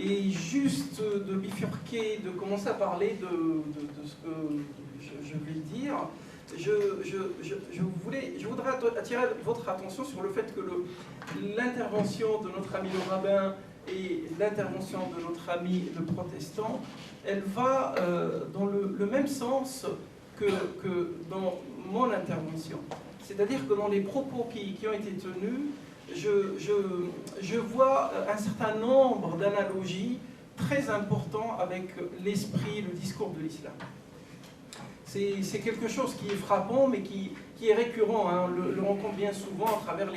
Et juste de bifurquer, de commencer à parler de ce que je vais dire, je voudrais attirer votre attention sur le fait que l'intervention de notre ami le rabbin et l'intervention de notre ami le protestant, elle va dans le même sens que dans mon intervention. C'est-à-dire que dans les propos qui ont été tenus, je vois un certain nombre d'analogies très importantes avec l'esprit, le discours de l'islam. C'est quelque chose qui est frappant, mais qui est récurrent. Hein. On le rencontre bien souvent à travers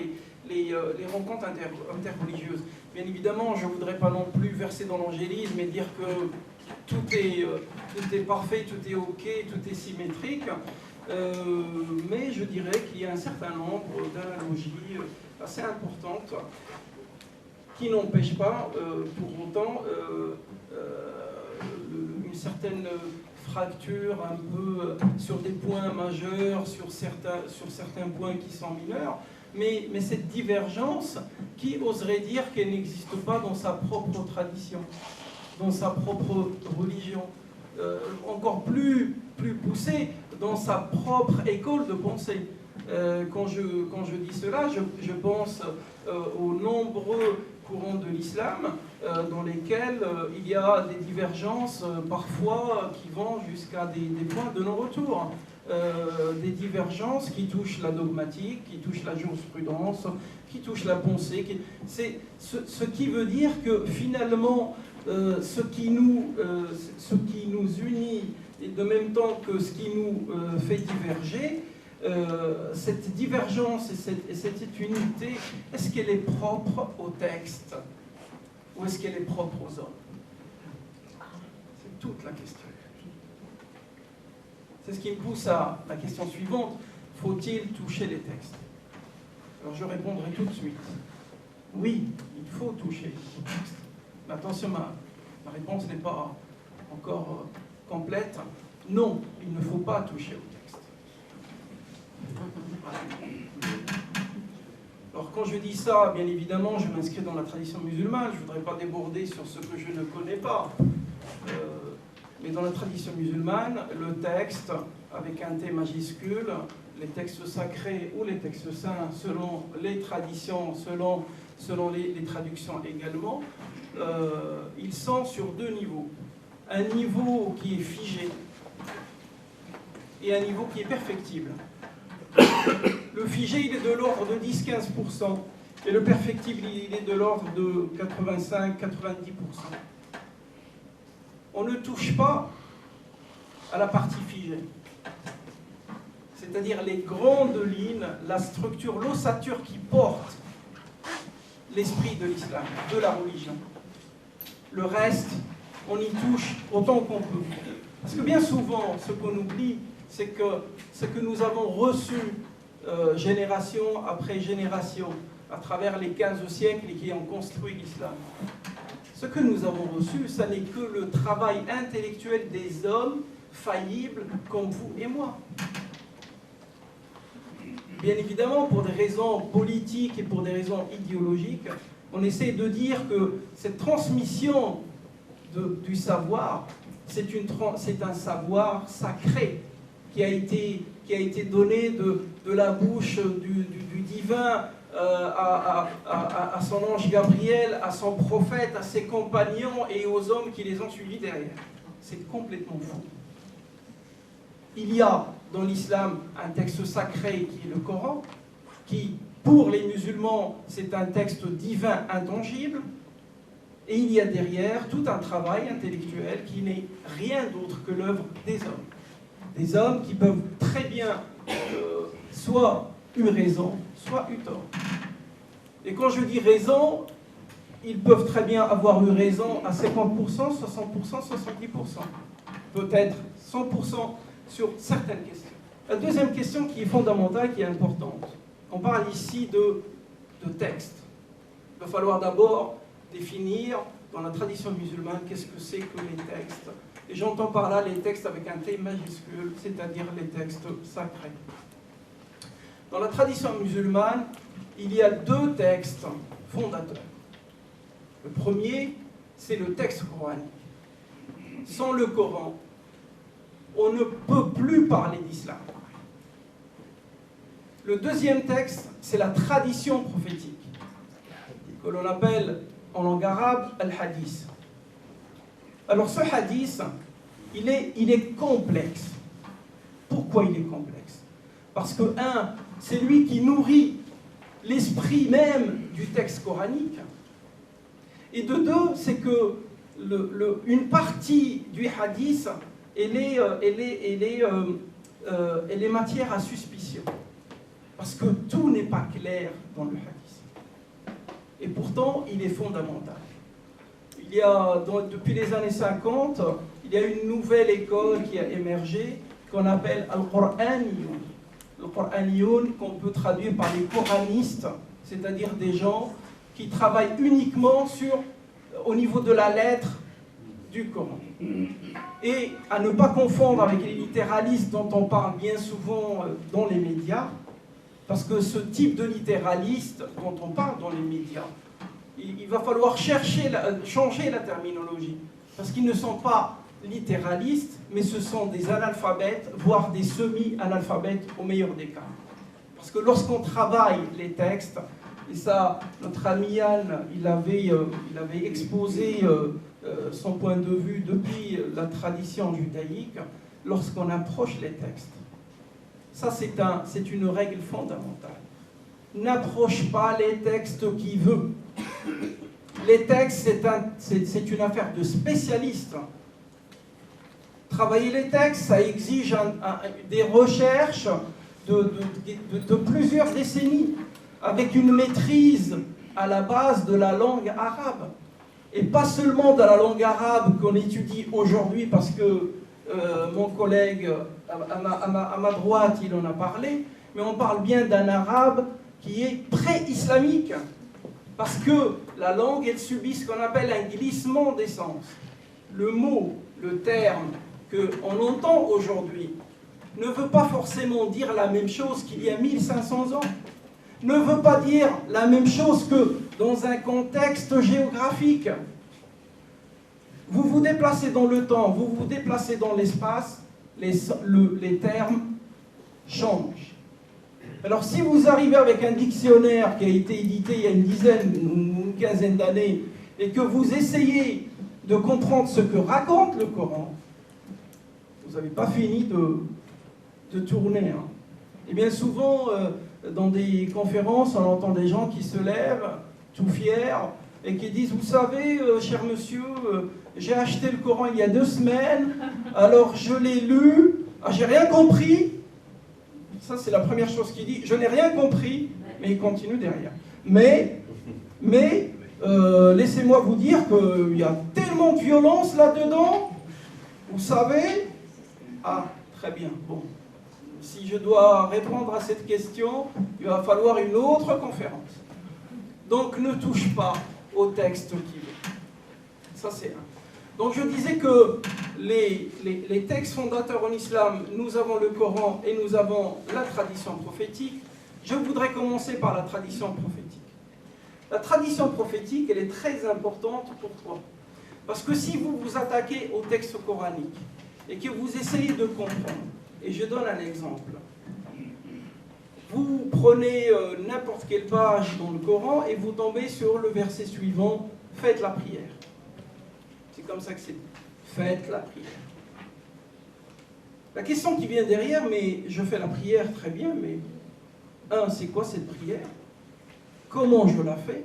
les rencontres interreligieuses. Bien évidemment, je ne voudrais pas non plus verser dans l'angélisme et dire que tout est parfait, tout est OK, tout est symétrique. Mais je dirais qu'il y a un certain nombre d'analogies assez importantes qui n'empêchent pas pour autant une certaine fracture un peu sur des points majeurs, sur certains points qui sont mineurs, mais cette divergence qui oserait dire qu'elle n'existe pas dans sa propre tradition, dans sa propre religion, encore plus poussée dans sa propre école de pensée. Quand je dis cela, je pense aux nombreux courants de l'islam dans lesquels il y a des divergences parfois qui vont jusqu'à des points de non-retour. Des divergences qui touchent la dogmatique, qui touchent la jurisprudence, qui touchent la pensée. C'est ce qui veut dire que finalement, ce qui nous unit, et de même temps que ce qui nous fait diverger, cette divergence et cette unité, est-ce qu'elle est propre au texte ou est-ce qu'elle est propre aux hommes? C'est toute la question. C'est ce qui me pousse à la question suivante. Faut-il toucher les textes? Alors je répondrai tout de suite. Oui, il faut toucher les textes. Mais attention, ma réponse n'est pas encore complète. Non, il ne faut pas toucher au texte. Alors quand je dis ça, bien évidemment, je m'inscris dans la tradition musulmane. Je ne voudrais pas déborder sur ce que je ne connais pas. Mais dans la tradition musulmane, le texte, avec un T majuscule, les textes sacrés ou les textes saints, selon les traditions, selon les traductions également, ils sont sur deux niveaux. Un niveau qui est figé et un niveau qui est perfectible. Le figé, il est de l'ordre de 10-15%, et le perfectible, il est de l'ordre de 85-90%. On ne touche pas à la partie figée, c'est-à-dire les grandes lignes, la structure, l'ossature qui porte l'esprit de l'islam, de la religion. Le reste, on y touche autant qu'on peut. Parce que bien souvent, ce qu'on oublie, c'est que ce que nous avons reçu génération après génération, à travers les 15 siècles qui ont construit l'islam, ce que nous avons reçu, ça n'est que le travail intellectuel des hommes faillibles comme vous et moi. Bien évidemment, pour des raisons politiques et pour des raisons idéologiques, on essaie de dire que cette transmission du savoir, c'est un savoir sacré qui a été donné de la bouche du divin à son ange Gabriel, à son prophète, à ses compagnons et aux hommes qui les ont suivis derrière. C'est complètement fou. Il y a dans l'islam un texte sacré qui est le Coran, qui, pour les musulmans, c'est un texte divin intangible, et il y a derrière tout un travail intellectuel qui n'est rien d'autre que l'œuvre des hommes. Des hommes qui peuvent très bien soit eu raison, soit eu tort. Et quand je dis raison, ils peuvent très bien avoir eu raison à 50%, 60%, 70%, peut-être 100% sur certaines questions. La deuxième question qui est fondamentale, qui est importante, on parle ici de texte. Il va falloir d'abord définir dans la tradition musulmane qu'est-ce que c'est que les textes. Et j'entends par là les textes avec un T majuscule, c'est-à-dire les textes sacrés. Dans la tradition musulmane, il y a deux textes fondateurs. Le premier, c'est le texte coranique. Sans le Coran, on ne peut plus parler d'islam. Le deuxième texte, c'est la tradition prophétique, que l'on appelle en langue arabe al-hadith. Alors ce hadith, il est complexe. Pourquoi il est complexe? Parce que, un, c'est lui qui nourrit l'esprit même du texte coranique. Et de deux, c'est que une partie du hadith, elle est matière à suspicion. Parce que tout n'est pas clair dans le hadith. Et pourtant, il est fondamental. Depuis les années 50, il y a une nouvelle école qui a émergé, qu'on appelle Al-Qur'aniyoun. Le Qur'aniyoun, qu'on peut traduire par les coranistes, c'est-à-dire des gens qui travaillent uniquement au niveau de la lettre du Coran. Et à ne pas confondre avec les littéralistes dont on parle bien souvent dans les médias, parce que ce type de littéraliste dont on parle dans les médias, il va falloir changer la terminologie, parce qu'ils ne sont pas littéralistes, mais ce sont des analphabètes, voire des semi-analphabètes au meilleur des cas. Parce que lorsqu'on travaille les textes, et ça, notre ami Yann, il avait exposé son point de vue depuis la tradition judaïque, lorsqu'on approche les textes. Ça, c'est une règle fondamentale. N'approche pas les textes qui veut. Les textes, c'est une affaire de spécialistes. Travailler les textes, ça exige des recherches de plusieurs décennies, avec une maîtrise à la base de la langue arabe. Et pas seulement de la langue arabe qu'on étudie aujourd'hui, parce que mon collègue à ma droite, il en a parlé, mais on parle bien d'un arabe qui est pré-islamique, parce que la langue, elle subit ce qu'on appelle un glissement des sens. Le mot, le terme qu'on entend aujourd'hui ne veut pas forcément dire la même chose qu'il y a 1500 ans, ne veut pas dire la même chose que dans un contexte géographique. Vous vous déplacez dans le temps, vous vous déplacez dans l'espace, les termes changent. Alors si vous arrivez avec un dictionnaire qui a été édité il y a une dizaine ou une quinzaine d'années et que vous essayez de comprendre ce que raconte le Coran, vous n'avez pas fini de tourner. Hein. Et bien souvent, dans des conférences, on entend des gens qui se lèvent, tout fiers, et qui disent, vous savez, cher monsieur, j'ai acheté le Coran il y a 2 semaines, alors je l'ai lu, j'ai rien compris. Ça, c'est la première chose qu'il dit, je n'ai rien compris, mais il continue derrière. Mais laissez-moi vous dire qu'il y a tellement de violence là-dedans, vous savez. Ah, très bien, bon. Si je dois répondre à cette question, il va falloir une autre conférence. Donc ne touche pas au texte qui veut. Ça c'est un. Donc je disais que les textes fondateurs en islam, nous avons le Coran et nous avons la tradition prophétique. Je voudrais commencer par la tradition prophétique. La tradition prophétique, elle est très importante. Pourquoi? Parce que si vous vous attaquez au texte coranique et que vous essayez de comprendre, et je donne un exemple. Vous prenez n'importe quelle page dans le Coran et vous tombez sur le verset suivant, faites la prière. C'est comme ça que c'est dit. Faites la prière. La question qui vient derrière, mais je fais la prière très bien, mais c'est quoi cette prière? Comment je la fais?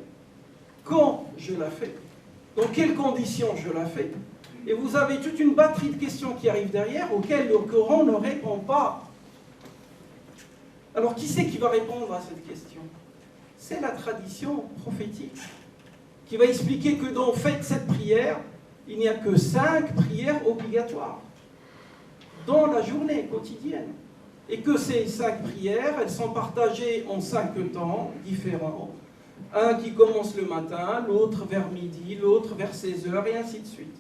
Quand je la fais? Dans quelles conditions je la fais? Et vous avez toute une batterie de questions qui arrivent derrière, auxquelles le Coran ne répond pas. Alors, qui c'est qui va répondre à cette question? C'est la tradition prophétique, qui va expliquer que dans faites cette prière, il n'y a que 5 prières obligatoires dans la journée quotidienne. Et que ces 5 prières, elles sont partagées en 5 temps différents. Un qui commence le matin, l'autre vers midi, l'autre vers 16h, et ainsi de suite.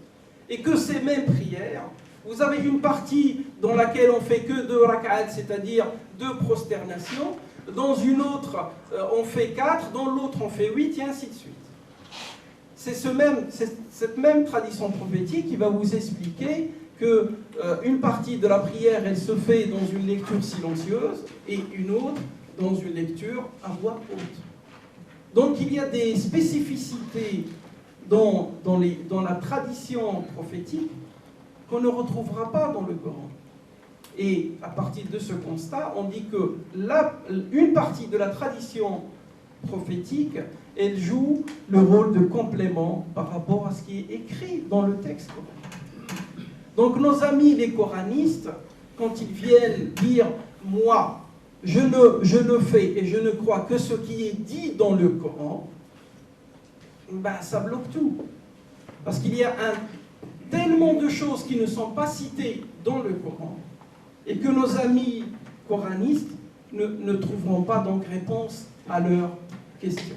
Et que ces mêmes prières, vous avez une partie dans laquelle on fait que 2 rak'at, c'est-à-dire 2 prosternations, dans une autre on fait 4, dans l'autre on fait 8, et ainsi de suite. c'est cette même tradition prophétique qui va vous expliquer qu'une partie de la prière, elle se fait dans une lecture silencieuse et une autre dans une lecture à voix haute. Donc il y a des spécificités dans la tradition prophétique qu'on ne retrouvera pas dans le Coran. Et à partir de ce constat, on dit que une partie de la tradition prophétique, elle joue le rôle de complément par rapport à ce qui est écrit dans le texte coranique. Donc nos amis les coranistes, quand ils viennent dire « moi, je ne fais et je ne crois que ce qui est dit dans le Coran », ben, ça bloque tout. Parce qu'il y a tellement de choses qui ne sont pas citées dans le Coran et que nos amis coranistes ne trouveront pas donc réponse à leurs questions.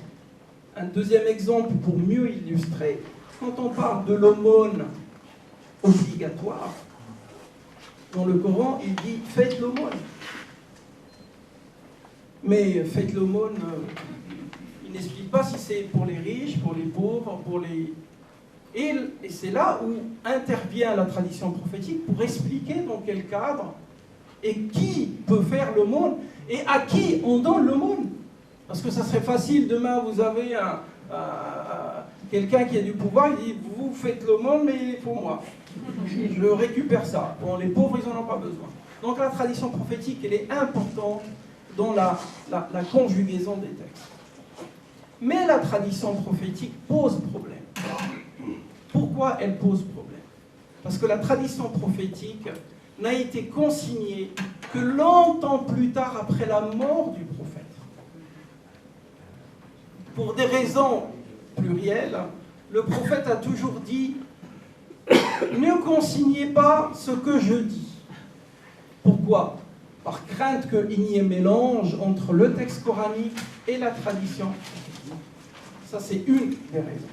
Un deuxième exemple pour mieux illustrer, quand on parle de l'aumône obligatoire, dans le Coran, il dit « faites l'aumône ». Mais faites l'aumône, il n'explique pas si c'est pour les riches, pour les pauvres, pour les... Et c'est là où intervient la tradition prophétique pour expliquer dans quel cadre et qui peut faire l'aumône et à qui on donne l'aumône. Parce que ça serait facile, demain vous avez quelqu'un qui a du pouvoir, il dit vous faites l'aumône mais il faut moi. Je récupère ça. Bon, les pauvres ils n'en ont pas besoin. Donc la tradition prophétique elle est importante dans la conjugaison des textes. Mais la tradition prophétique pose problème. Pourquoi elle pose problème? Parce que la tradition prophétique n'a été consignée que longtemps plus tard après la mort du prophète. Pour des raisons plurielles, le prophète a toujours dit « Ne consignez pas ce que je dis ». Pourquoi? Par crainte qu'il n'y ait mélange entre le texte coranique et la tradition. Ça, c'est une des raisons.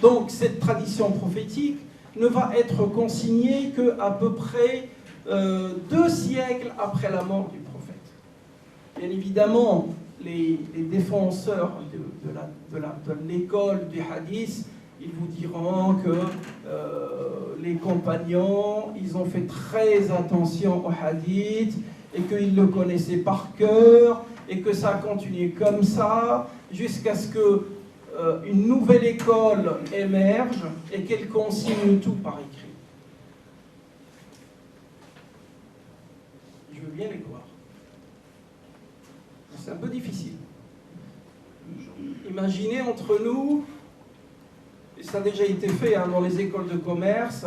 Donc, cette tradition prophétique ne va être consignée qu'à peu près 2 siècles après la mort du prophète. Bien évidemment, les défenseurs de l'école du hadith, ils vous diront que les compagnons, ils ont fait très attention au hadith et qu'ils le connaissaient par cœur et que ça a continué comme ça jusqu'à ce que une nouvelle école émerge et qu'elle consigne tout par écrit. Je veux bien les croire. C'est un peu difficile. Imaginez entre nous, et ça a déjà été fait dans les écoles de commerce,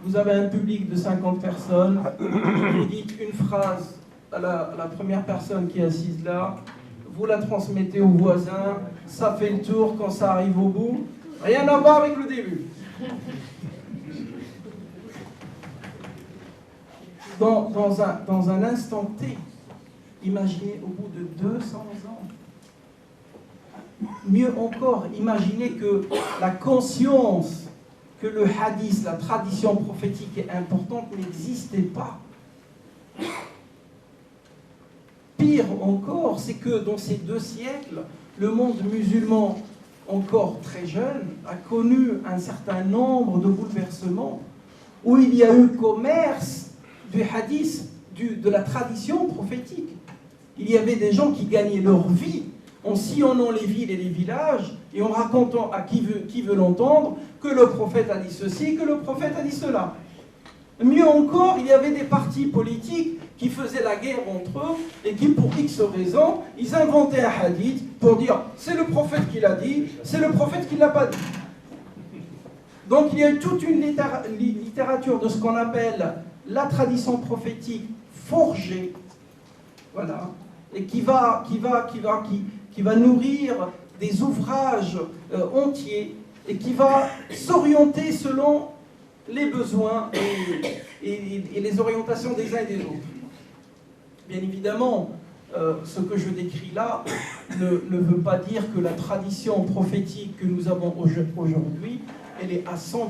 vous avez un public de 50 personnes, vous dites une phrase à la première personne qui est assise là, vous la transmettez au voisin, ça fait le tour quand ça arrive au bout, rien à voir avec le début. Dans un instant T, imaginez au bout de 200 ans, mieux encore, imaginez que la conscience que le hadith, la tradition prophétique est importante, n'existait pas. Pire encore, c'est que dans ces 2 siècles, le monde musulman, encore très jeune, a connu un certain nombre de bouleversements où il y a eu commerce du hadith, de la tradition prophétique. Il y avait des gens qui gagnaient leur vie en sillonnant les villes et les villages et en racontant à qui veut l'entendre que le prophète a dit ceci, que le prophète a dit cela. Mieux encore, il y avait des partis politiques qui faisaient la guerre entre eux et qui, pour X raisons, ils inventaient un hadith pour dire c'est le prophète qui l'a dit, c'est le prophète qui ne l'a pas dit. Donc il y a eu toute une littérature de ce qu'on appelle la tradition prophétique forgée, voilà, et qui va nourrir des ouvrages entiers et qui va s'orienter selon les besoins et les orientations des uns et des autres. Bien évidemment, ce que je décris là ne veut pas dire que la tradition prophétique que nous avons aujourd'hui, elle est à 100%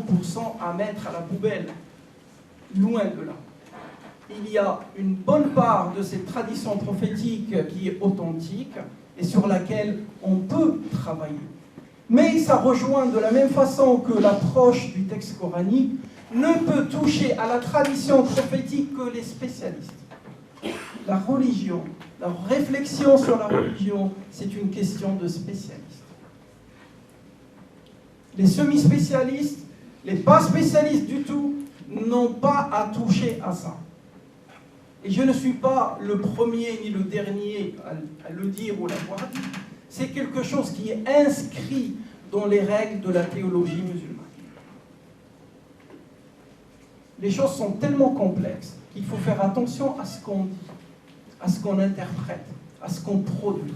à mettre à la poubelle. Loin de là. Il y a une bonne part de cette tradition prophétique qui est authentique et sur laquelle on peut travailler. Mais ça rejoint de la même façon que l'approche du texte coranique ne peut toucher à la tradition prophétique que les spécialistes. La religion, la réflexion sur la religion, c'est une question de spécialistes. Les semi-spécialistes, les pas spécialistes du tout, n'ont pas à toucher à ça. Et je ne suis pas le premier ni le dernier à le dire ou à l'avoir dit. C'est quelque chose qui est inscrit dans les règles de la théologie musulmane. Les choses sont tellement complexes qu'il faut faire attention à ce qu'on dit, à ce qu'on interprète, à ce qu'on produit.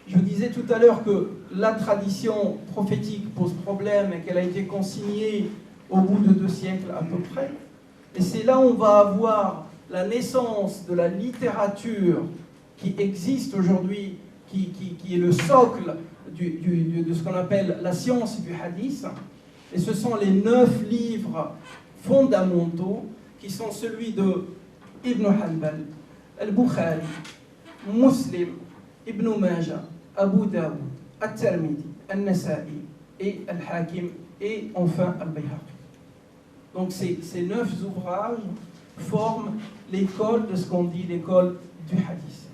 Je disais tout à l'heure que la tradition prophétique pose problème et qu'elle a été consignée au bout de 2 siècles à peu près. Et c'est là où on va avoir la naissance de la littérature qui existe aujourd'hui, qui est le socle de ce qu'on appelle la science du hadith. Et ce sont les 9 livres fondamentaux qui sont celui de Ibn Hanbal, Al-Bukhari, Muslim, Ibn Majah, Abu Daoud, At-Tirmidhi, An-Nasa'i et Al-Hakim et enfin Al-Bayhaqi. Donc ces 9 ouvrages forment l'école de ce qu'on dit l'école du hadith.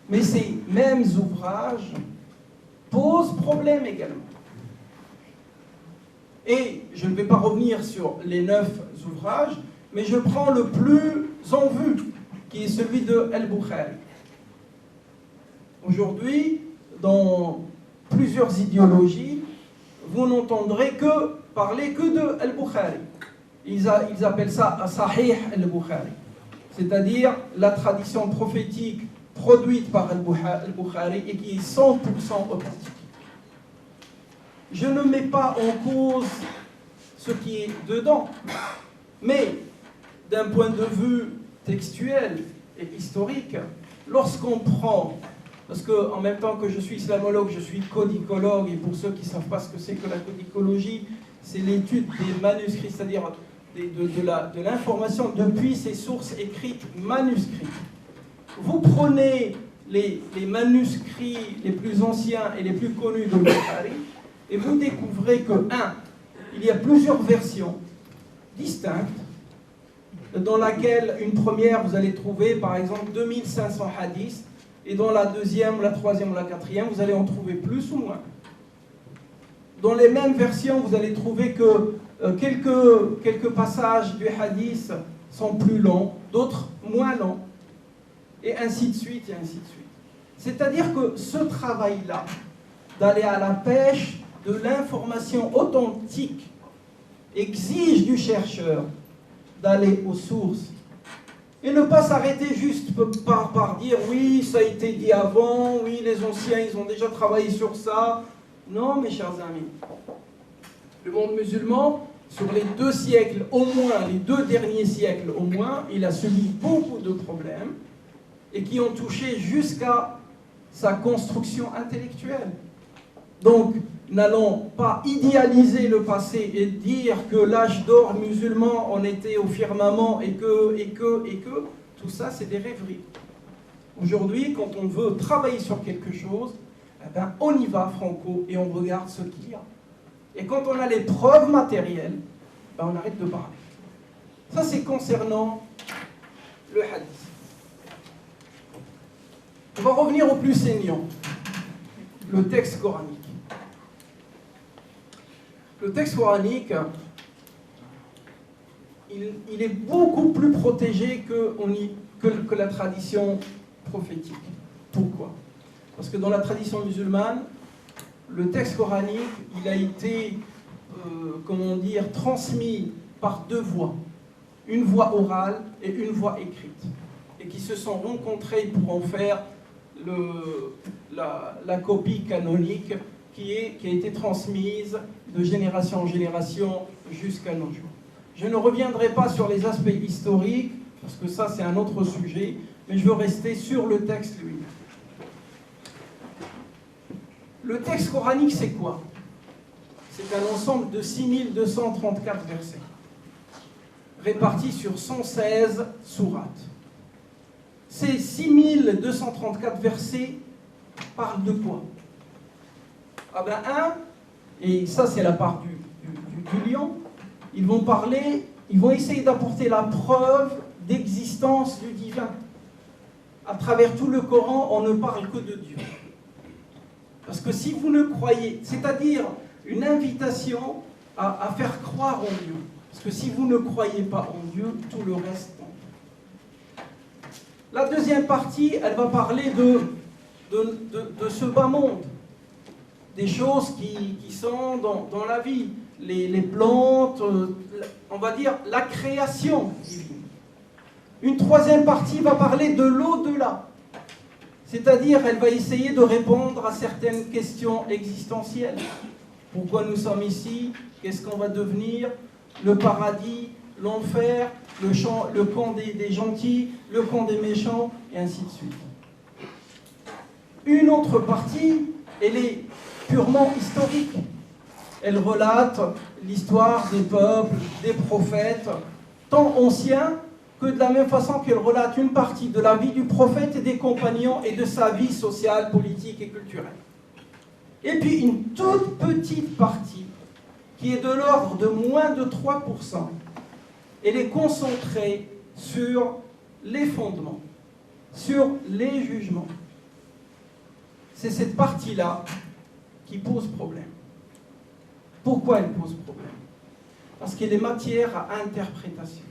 Mais ces mêmes ouvrages posent problème également. Et je ne vais pas revenir sur les 9 ouvrages, mais je prends le plus en vue, qui est celui de Al-Bukhari. Aujourd'hui, dans plusieurs idéologies, vous n'entendrez parler que de Al-Bukhari. Ils appellent ça Sahih Al-Bukhari, c'est-à-dire la tradition prophétique produite par Al-Bukhari et qui est 100% authentique. Je ne mets pas en cause ce qui est dedans, mais d'un point de vue textuel et historique, lorsqu'on prend, parce qu'en même temps que je suis islamologue, je suis codicologue, et pour ceux qui ne savent pas ce que c'est que la codicologie, c'est l'étude des manuscrits, c'est-à-dire de l'information depuis ses sources écrites manuscrites. Vous prenez les manuscrits les plus anciens et les plus connus de Bukhari, et vous découvrez que, il y a plusieurs versions distinctes, dans laquelle une première, vous allez trouver par exemple 2500 hadiths, et dans la deuxième, la troisième ou la quatrième, vous allez en trouver plus ou moins. Dans les mêmes versions, vous allez trouver que quelques passages du hadith sont plus longs, d'autres moins longs, et ainsi de suite, et ainsi de suite. C'est-à-dire que ce travail-là, d'aller à la pêche de l'information authentique, exige du chercheur d'aller aux sources et ne pas s'arrêter juste par dire oui, ça a été dit avant, oui, les anciens, ils ont déjà travaillé sur ça. Non, mes chers amis, le monde musulman, sur les 2 siècles au moins, les 2 derniers siècles au moins, il a subi beaucoup de problèmes et qui ont touché jusqu'à sa construction intellectuelle. Donc, n'allons pas idéaliser le passé et dire que l'âge d'or musulman, on était au firmament et que, tout ça, c'est des rêveries. Aujourd'hui, quand on veut travailler sur quelque chose, eh ben, on y va franco et on regarde ce qu'il y a. Et quand on a les preuves matérielles, ben, on arrête de parler. Ça, c'est concernant le hadith. On va revenir au plus saignant, le texte coranique. Le texte coranique, il est beaucoup plus protégé que la tradition prophétique. Pourquoi? Parce que dans la tradition musulmane, le texte coranique, il a été, transmis par 2 voies. Une voie orale et une voie écrite. Et qui se sont rencontrés pour en faire la copie canonique qui a été transmise de génération en génération jusqu'à nos jours. Je ne reviendrai pas sur les aspects historiques, parce que ça c'est un autre sujet, mais je veux rester sur le texte lui-même. Le texte coranique, c'est quoi? C'est un ensemble de 6234 versets, répartis sur 116 sourates. Ces 6234 versets parlent de quoi? Ah ben et ça c'est la part du lion, ils vont essayer d'apporter la preuve d'existence du divin. À travers tout le Coran, on ne parle que de Dieu. Parce que si vous ne croyez, c'est-à-dire une invitation à faire croire en Dieu. Parce que si vous ne croyez pas en Dieu, tout le reste tombe. La deuxième partie, elle va parler de ce bas monde. Des choses qui sont dans la vie. Les plantes, on va dire la création divine. Une troisième partie va parler de l'au-delà. C'est-à-dire, elle va essayer de répondre à certaines questions existentielles. Pourquoi nous sommes ici? Qu'est-ce qu'on va devenir? Le paradis, l'enfer, le camp des gentils, le camp des méchants, et ainsi de suite. Une autre partie, elle est purement historique. Elle relate l'histoire des peuples, des prophètes, tant anciens que de la même façon qu'elle relate une partie de la vie du prophète et des compagnons et de sa vie sociale, politique et culturelle. Et puis une toute petite partie qui est de l'ordre de moins de 3%. Elle est concentrée sur les fondements, sur les jugements. C'est cette partie-là qui pose problème. Pourquoi elle pose problème? Parce qu'elle est matière à interprétation.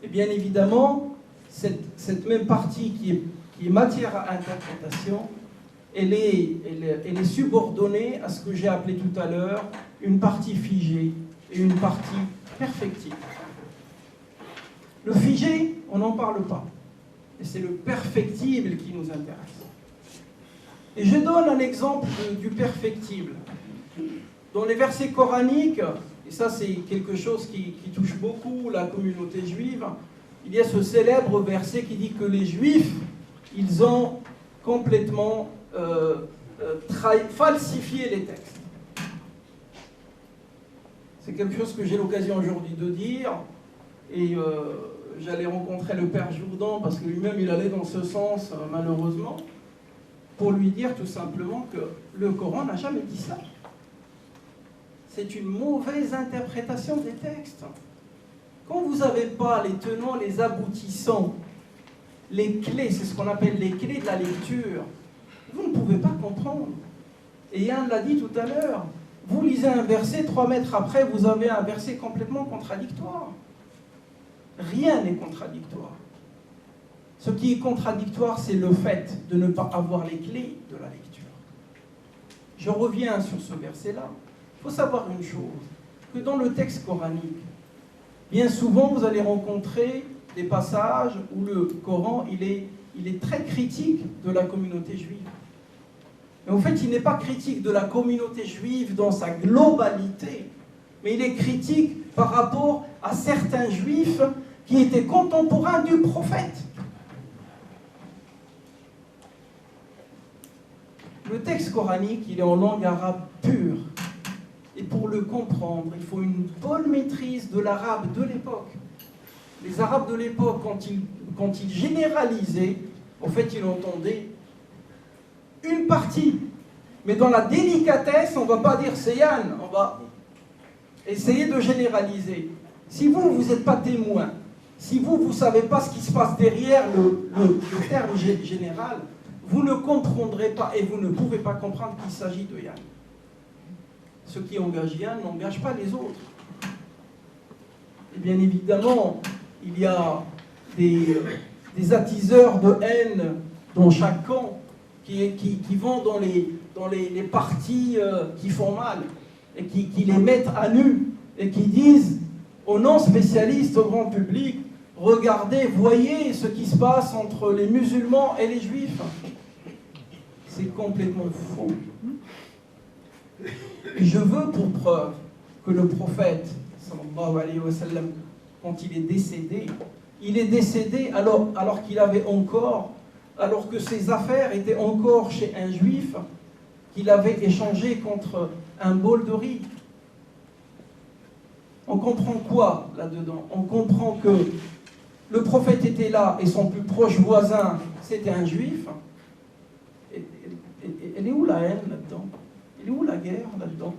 Et bien évidemment, cette même partie qui est matière à interprétation, elle est subordonnée à ce que j'ai appelé tout à l'heure une partie figée et une partie perfectible. Le figé, on n'en parle pas. Et c'est le perfectible qui nous intéresse. Et je donne un exemple du perfectible. Dans les versets coraniques, et ça c'est quelque chose qui touche beaucoup la communauté juive, il y a ce célèbre verset qui dit que les Juifs, ils ont complètement falsifié les textes. C'est quelque chose que j'ai l'occasion aujourd'hui de dire, et j'allais rencontrer le Père Jourdan, parce que lui-même il allait dans ce sens, malheureusement, pour lui dire tout simplement que le Coran n'a jamais dit ça. C'est une mauvaise interprétation des textes. Quand vous n'avez pas les tenants, les aboutissants, les clés, c'est ce qu'on appelle les clés de la lecture, vous ne pouvez pas comprendre. Et Yann l'a dit tout à l'heure, vous lisez un verset, 3 mètres après, vous avez un verset complètement contradictoire. Rien n'est contradictoire. Ce qui est contradictoire, c'est le fait de ne pas avoir les clés de la lecture. Je reviens sur ce verset-là. Il faut savoir une chose, que dans le texte coranique, bien souvent vous allez rencontrer des passages où le Coran il est très critique de la communauté juive. Mais en fait, il n'est pas critique de la communauté juive dans sa globalité, mais il est critique par rapport à certains juifs qui étaient contemporains du prophète. Le texte coranique, il est en langue arabe pure. Et pour le comprendre, il faut une bonne maîtrise de l'arabe de l'époque. Les Arabes de l'époque, quand ils généralisaient, en fait, ils entendaient une partie. Mais dans la délicatesse, on ne va pas dire c'est Yann, on va essayer de généraliser. Si vous n'êtes pas témoin, si vous ne savez pas ce qui se passe derrière le terme général, vous ne comprendrez pas et vous ne pouvez pas comprendre qu'il s'agit de Yann. Ce qui engage Yann n'engage pas les autres. Et bien évidemment, il y a des attiseurs de haine dans chaque camp qui vont dans les parties qui font mal et qui les mettent à nu et qui disent aux non-spécialistes, au grand public, regardez, voyez ce qui se passe entre les musulmans et les juifs. C'est complètement faux. Et je veux pour preuve que le prophète, sallallahu alayhi wa sallam, quand il est décédé alors qu'il avait encore, alors que ses affaires étaient encore chez un juif, qu'il avait échangé contre un bol de riz. On comprend quoi là-dedans? On comprend que le prophète était là et son plus proche voisin, c'était un juif. Elle est où la haine là-dedans? Il est où la guerre là-dedans?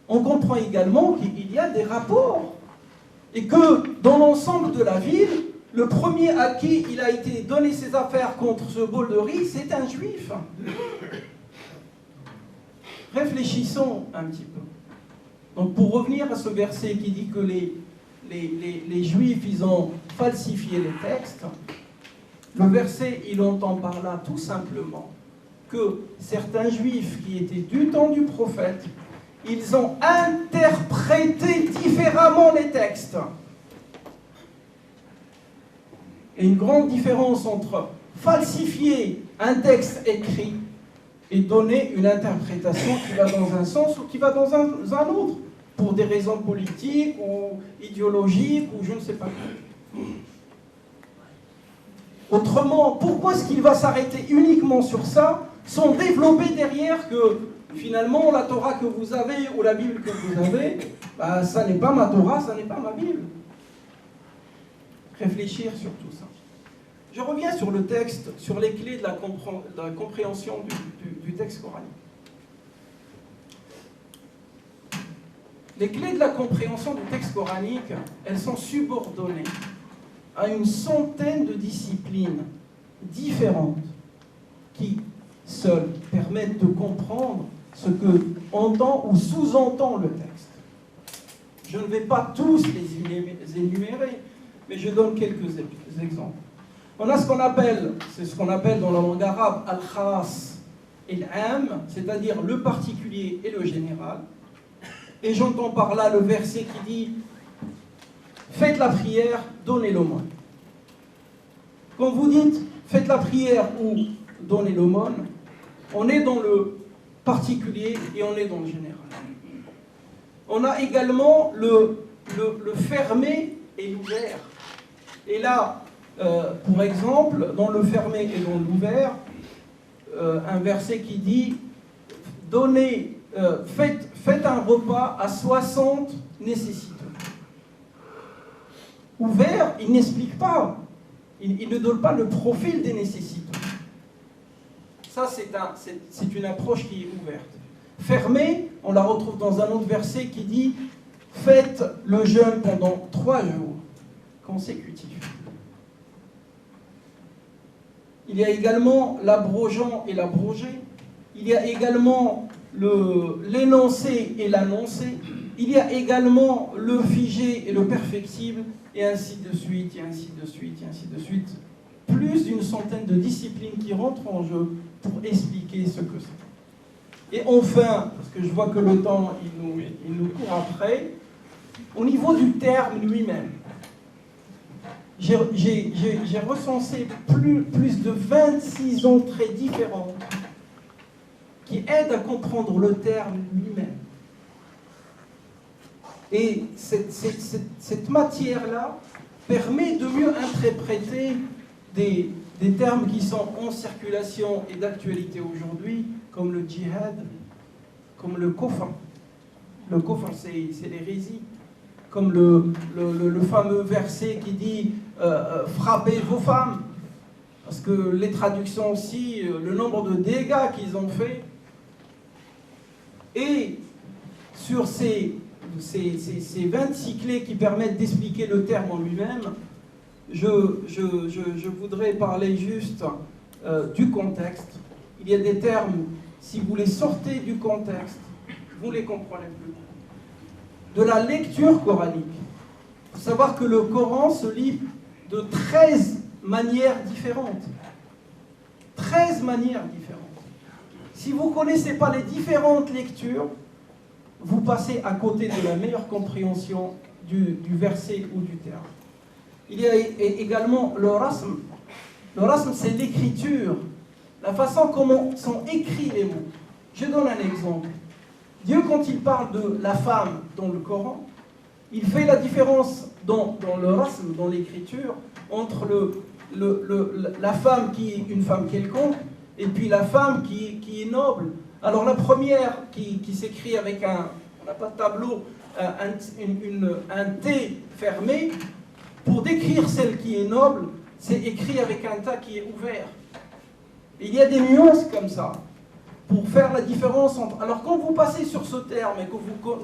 On comprend également qu'il y a des rapports et que dans l'ensemble de la ville, le premier à qui il a été donné ses affaires contre ce bol de riz, c'est un juif. Réfléchissons un petit peu. Donc pour revenir à ce verset qui dit que les juifs, ils ont falsifié les textes, le verset, il entend par là tout simplement que certains juifs qui étaient du temps du prophète, ils ont interprété différemment les textes. Et une grande différence entre falsifier un texte écrit et donner une interprétation qui va dans un sens ou qui va dans un autre, pour des raisons politiques ou idéologiques ou je ne sais pas quoi. Autrement, pourquoi est-ce qu'il va s'arrêter uniquement sur ça, sans développer derrière que finalement la Torah que vous avez ou la Bible que vous avez, ça n'est pas ma Torah, ça n'est pas ma Bible. Réfléchir sur tout ça. Je reviens sur le texte, sur les clés de la compréhension du texte coranique. Les clés de la compréhension du texte coranique, elles sont subordonnées à une centaine de disciplines différentes qui seules permettent de comprendre ce que entend ou sous-entend le texte. Je ne vais pas tous les énumérer, mais je donne quelques exemples. On a c'est ce qu'on appelle dans la langue arabe al-khas et l'am, c'est-à-dire le particulier et le général. Et j'entends par là le verset qui dit « Faites la prière, donnez l'aumône ». Quand vous dites « Faites la prière » ou « Donnez l'aumône », on est dans le particulier et on est dans le général. On a également le fermé et l'ouvert. Et là, pour exemple, dans le fermé et dans l'ouvert, un verset qui dit « Donnez... Faites un repas à 60 nécessiteux. » Ouvert, il n'explique pas. Il ne donne pas le profil des nécessiteux. Ça, c'est une approche qui est ouverte. Fermé, on la retrouve dans un autre verset qui dit « Faites le jeûne pendant 3 jours consécutifs. » Il y a également l'abrogeant et l'abrogé. Il y a également l'énoncé et l'annoncé. Il y a également le figé et le perfectible, et ainsi de suite, et ainsi de suite, et ainsi de suite. Plus d'une centaine de disciplines qui rentrent en jeu pour expliquer ce que c'est. Et enfin, parce que je vois que le temps, il nous court après, au niveau du terme lui-même, j'ai recensé plus de 26 entrées différentes qui aident à comprendre le terme lui-même. Et cette matière-là permet de mieux interpréter des termes qui sont en circulation et d'actualité aujourd'hui, comme le djihad, comme le kufr. Le kufr, c'est l'hérésie. Comme le fameux verset qui dit frappez vos femmes. Parce que les traductions aussi, le nombre de dégâts qu'ils ont fait. Et sur ces 26 clés qui permettent d'expliquer le terme en lui-même, je voudrais parler juste du contexte. Il y a des termes, si vous les sortez du contexte, vous ne les comprenez plus. De la lecture coranique. Il faut savoir que le Coran se lit de 13 manières différentes. 13 manières différentes. Si vous ne connaissez pas les différentes lectures, vous passez à côté de la meilleure compréhension du verset ou du terme. Il y a également le rasm. Le rasm, c'est l'écriture, la façon comment sont écrits les mots. Je donne un exemple. Dieu, quand il parle de la femme dans le Coran, il fait la différence dans le rasm, dans l'écriture, entre la femme qui est une femme quelconque et puis la femme qui est noble. Alors la première qui s'écrit avec on n'a pas de tableau, un T fermé, pour décrire celle qui est noble, c'est écrit avec un tas qui est ouvert. Et il y a des nuances comme ça. pour faire la différence entre... Alors quand vous passez sur ce terme et que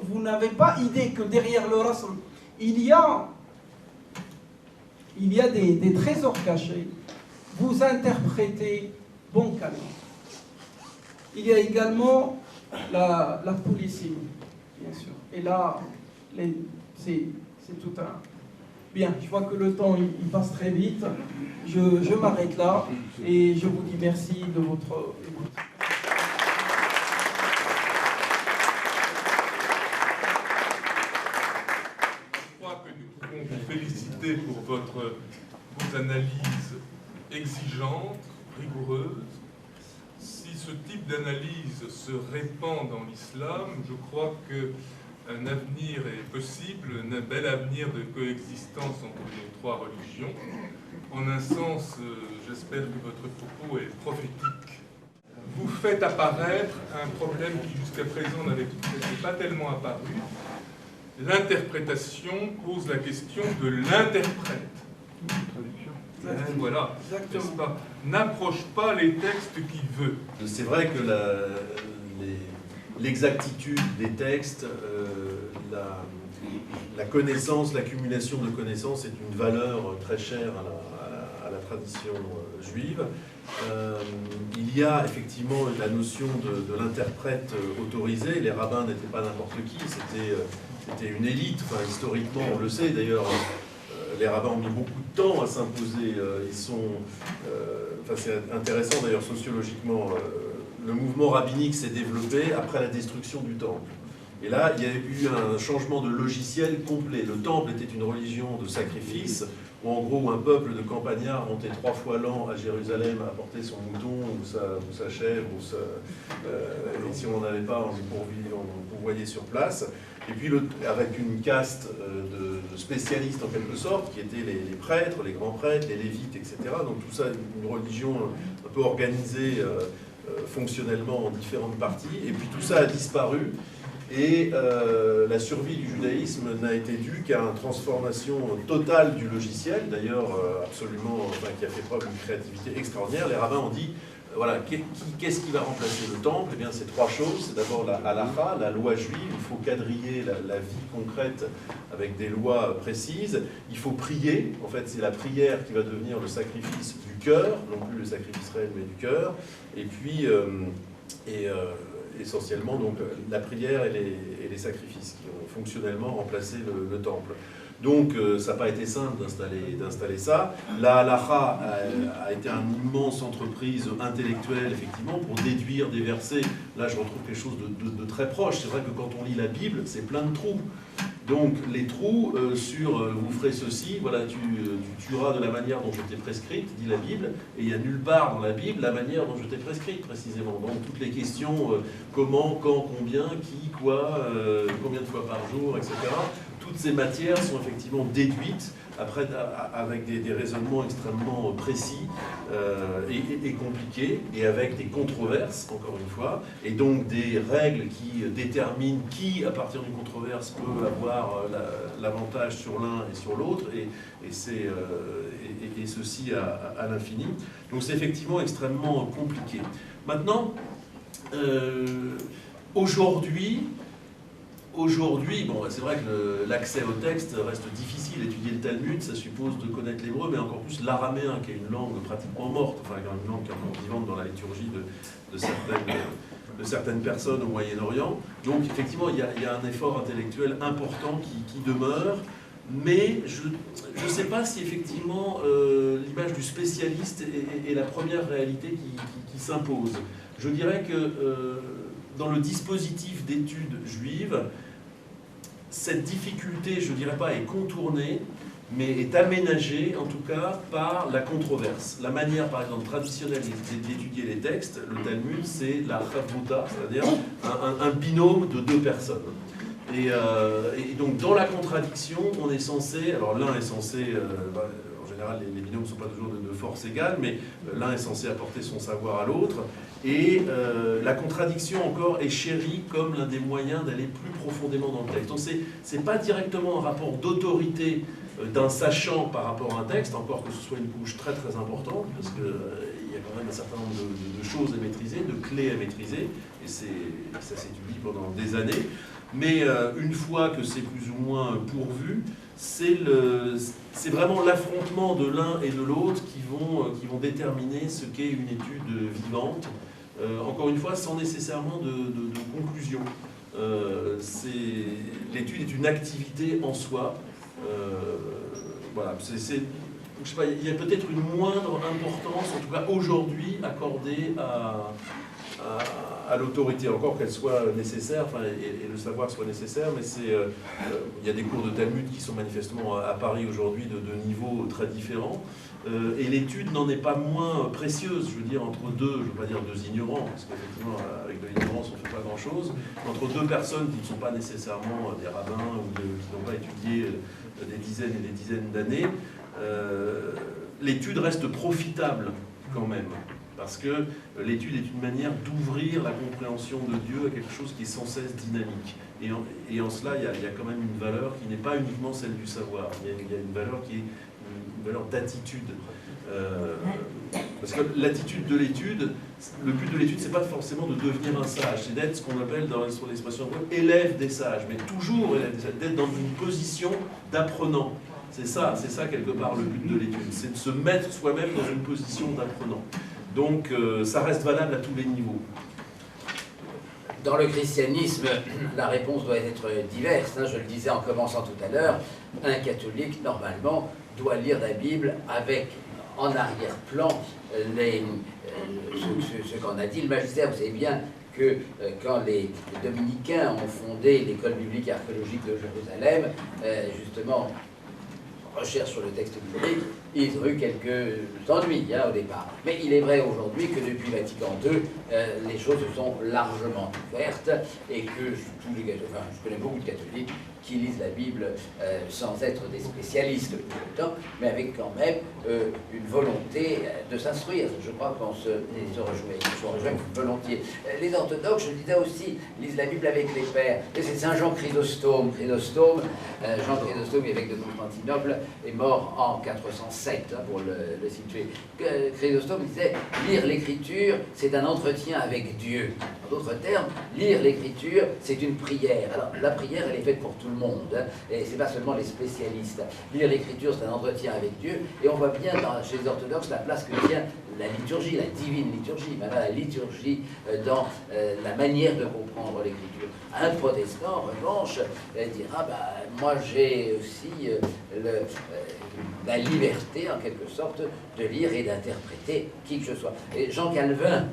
vous n'avez pas idée que derrière le rasl, il y a des trésors cachés, vous interprétez bancalement. Il y a également la policing, bien sûr. Et là, c'est tout un... Bien, je vois que le temps il passe très vite. Je m'arrête là et je vous dis merci de votre écoute. Je crois que nous pouvons vous féliciter pour vos analyses exigeantes, rigoureuses. Si ce type d'analyse se répand dans l'islam, je crois qu'un avenir est possible, un bel avenir de coexistence entre nos trois religions. En un sens, j'espère que votre propos est prophétique. Vous faites apparaître un problème qui jusqu'à présent n'avait pas tellement apparu. L'interprétation pose la question de l'interprète. Voilà, n'est-ce pas? N'approche pas les textes qu'il veut. C'est vrai que l'exactitude des textes, la connaissance, l'accumulation de connaissances est une valeur très chère à la tradition juive. Il y a effectivement la notion de l'interprète autorisé. Les rabbins n'étaient pas n'importe qui, c'était une élite. Enfin, historiquement, on le sait d'ailleurs. Les rabbins ont mis beaucoup de temps à s'imposer. C'est intéressant d'ailleurs sociologiquement. Le mouvement rabbinique s'est développé après la destruction du temple. Et là, il y a eu un changement de logiciel complet. Le temple était une religion de sacrifice, où en gros un peuple de campagnards montait 3 fois l'an à Jérusalem à apporter son mouton ou sa chèvre, et si on n'en avait pas, on pourvoyait sur place. Et puis avec une caste de spécialistes en quelque sorte, qui étaient les prêtres, les grands prêtres, les lévites, etc. Donc tout ça, une religion un peu organisée fonctionnellement en différentes parties. Et puis tout ça a disparu. Et la survie du judaïsme n'a été due qu'à une transformation totale du logiciel, d'ailleurs qui a fait preuve d'une créativité extraordinaire. Les rabbins ont dit, voilà, qu'est-ce qui va remplacer le temple? Eh bien, c'est 3 choses. C'est d'abord la halakha, la loi juive. Il faut quadriller la vie concrète avec des lois précises. Il faut prier. En fait, c'est la prière qui va devenir le sacrifice du cœur, non plus le sacrifice réel, mais du cœur. Et puis, essentiellement donc la prière et les sacrifices qui ont fonctionnellement remplacé le temple. Donc ça n'a pas été simple d'installer ça. La halakha a été une immense entreprise intellectuelle, effectivement, pour déduire des versets. Là, je retrouve quelque chose de très proche. C'est vrai que quand on lit la Bible, c'est plein de trous. Donc les trous vous ferez ceci, voilà, tu tueras de la manière dont je t'ai prescrite, dit la Bible, et il n'y a nulle part dans la Bible la manière dont je t'ai prescrite précisément. Donc toutes les questions, comment, quand, combien, qui, quoi, combien de fois par jour, etc. Toutes ces matières sont effectivement déduites après, avec des raisonnements extrêmement précis et compliqués, et avec des controverses, encore une fois, et donc des règles qui déterminent qui, à partir d'une controverse, peut avoir l'avantage sur l'un et sur l'autre, et ceci à l'infini. Donc c'est effectivement extrêmement compliqué. Maintenant, aujourd'hui, bon, c'est vrai que l'accès au texte reste difficile. Étudier le Talmud, ça suppose de connaître l'hébreu, mais encore plus l'araméen, qui est une langue pratiquement morte, enfin une langue qui est encore vivante dans la liturgie de certaines personnes au Moyen-Orient. Donc effectivement, il y a un effort intellectuel important qui demeure, mais je ne sais pas si effectivement l'image du spécialiste est la première réalité qui s'impose. Je dirais que dans le dispositif d'études juives, cette difficulté, je ne dirais pas, est contournée, mais est aménagée, en tout cas, par la controverse. La manière, par exemple, traditionnelle d'étudier les textes, le Talmud, c'est la chavruta, c'est-à-dire un binôme de 2 personnes. Et donc, dans la contradiction, on est censé, alors l'un est censé, en général, les binômes ne sont pas toujours de force égale, mais l'un est censé apporter son savoir à l'autre, et la contradiction encore est chérie comme l'un des moyens d'aller plus profondément dans le texte. Donc c'est pas directement un rapport d'autorité d'un sachant par rapport à un texte, encore que ce soit une couche très très importante, parce qu'il y a y a quand même un certain nombre de choses à maîtriser, de clés à maîtriser, et ça s'étudie pendant des années. Mais une fois que c'est plus ou moins pourvu, c'est vraiment l'affrontement de l'un et de l'autre qui vont déterminer ce qu'est une étude vivante. Encore une fois, sans nécessairement de conclusion. L'étude est une activité en soi. Voilà, je sais pas, il y a peut-être une moindre importance, en tout cas aujourd'hui, accordée à l'autorité, encore qu'elle soit nécessaire, enfin, et le savoir soit nécessaire, mais il y a des cours de Talmud qui sont manifestement à Paris aujourd'hui de niveaux très différents, et l'étude n'en est pas moins précieuse, je veux dire, entre deux, je ne veux pas dire deux ignorants, parce qu'effectivement, avec de l'ignorance, on ne fait pas grand-chose, entre deux personnes qui ne sont pas nécessairement des rabbins ou qui n'ont pas étudié des dizaines et des dizaines d'années, l'étude reste profitable quand même. Parce que l'étude est une manière d'ouvrir la compréhension de Dieu à quelque chose qui est sans cesse dynamique. Et en cela, il y a quand même une valeur qui n'est pas uniquement celle du savoir. Il y a une valeur qui est une valeur d'attitude. Parce que l'attitude de l'étude, le but de l'étude, c'est pas forcément de devenir un sage, c'est d'être ce qu'on appelle dans l'expression élève des sages, mais toujours élève des sages, d'être dans une position d'apprenant. C'est ça quelque part le but de l'étude, c'est de se mettre soi-même dans une position d'apprenant. Donc ça reste valable à tous les niveaux. Dans le christianisme, la réponse doit être diverse. Je le disais en commençant tout à l'heure, un catholique, normalement, doit lire la Bible avec en arrière-plan ce qu'on a dit. Le magistère, vous savez bien que quand les dominicains ont fondé l'école biblique et archéologique de Jérusalem, justement, recherche sur le texte biblique, ils ont eu quelques ennuis au départ. Mais il est vrai aujourd'hui que depuis Vatican II, les choses se sont largement ouvertes et que tous les catholiques, enfin, je connais beaucoup de catholiques qui lisent la Bible sans être des spécialistes tout le temps, mais avec quand même une volonté de s'instruire. Je crois qu'on se rejoint volontiers. Les orthodoxes, je le disais aussi, lisent la Bible avec les pères. Et c'est Saint Jean Chrysostome. Jean Chrysostome, évêque de Constantinople, est mort en 407, pour le situer. Chrysostome disait, lire l'écriture, c'est un entretien avec Dieu. En d'autres termes, lire l'écriture, c'est une prière. Alors, la prière, elle est faite pour tout le monde, et c'est pas seulement les spécialistes. Lire l'écriture, c'est un entretien avec Dieu, et on voit bien chez les orthodoxes la place que tient la liturgie, la divine liturgie, la liturgie dans la manière de comprendre l'écriture. Un protestant, en revanche, dira, moi j'ai aussi la liberté, en quelque sorte, de lire et d'interpréter qui que ce soit. Et Jean Calvin,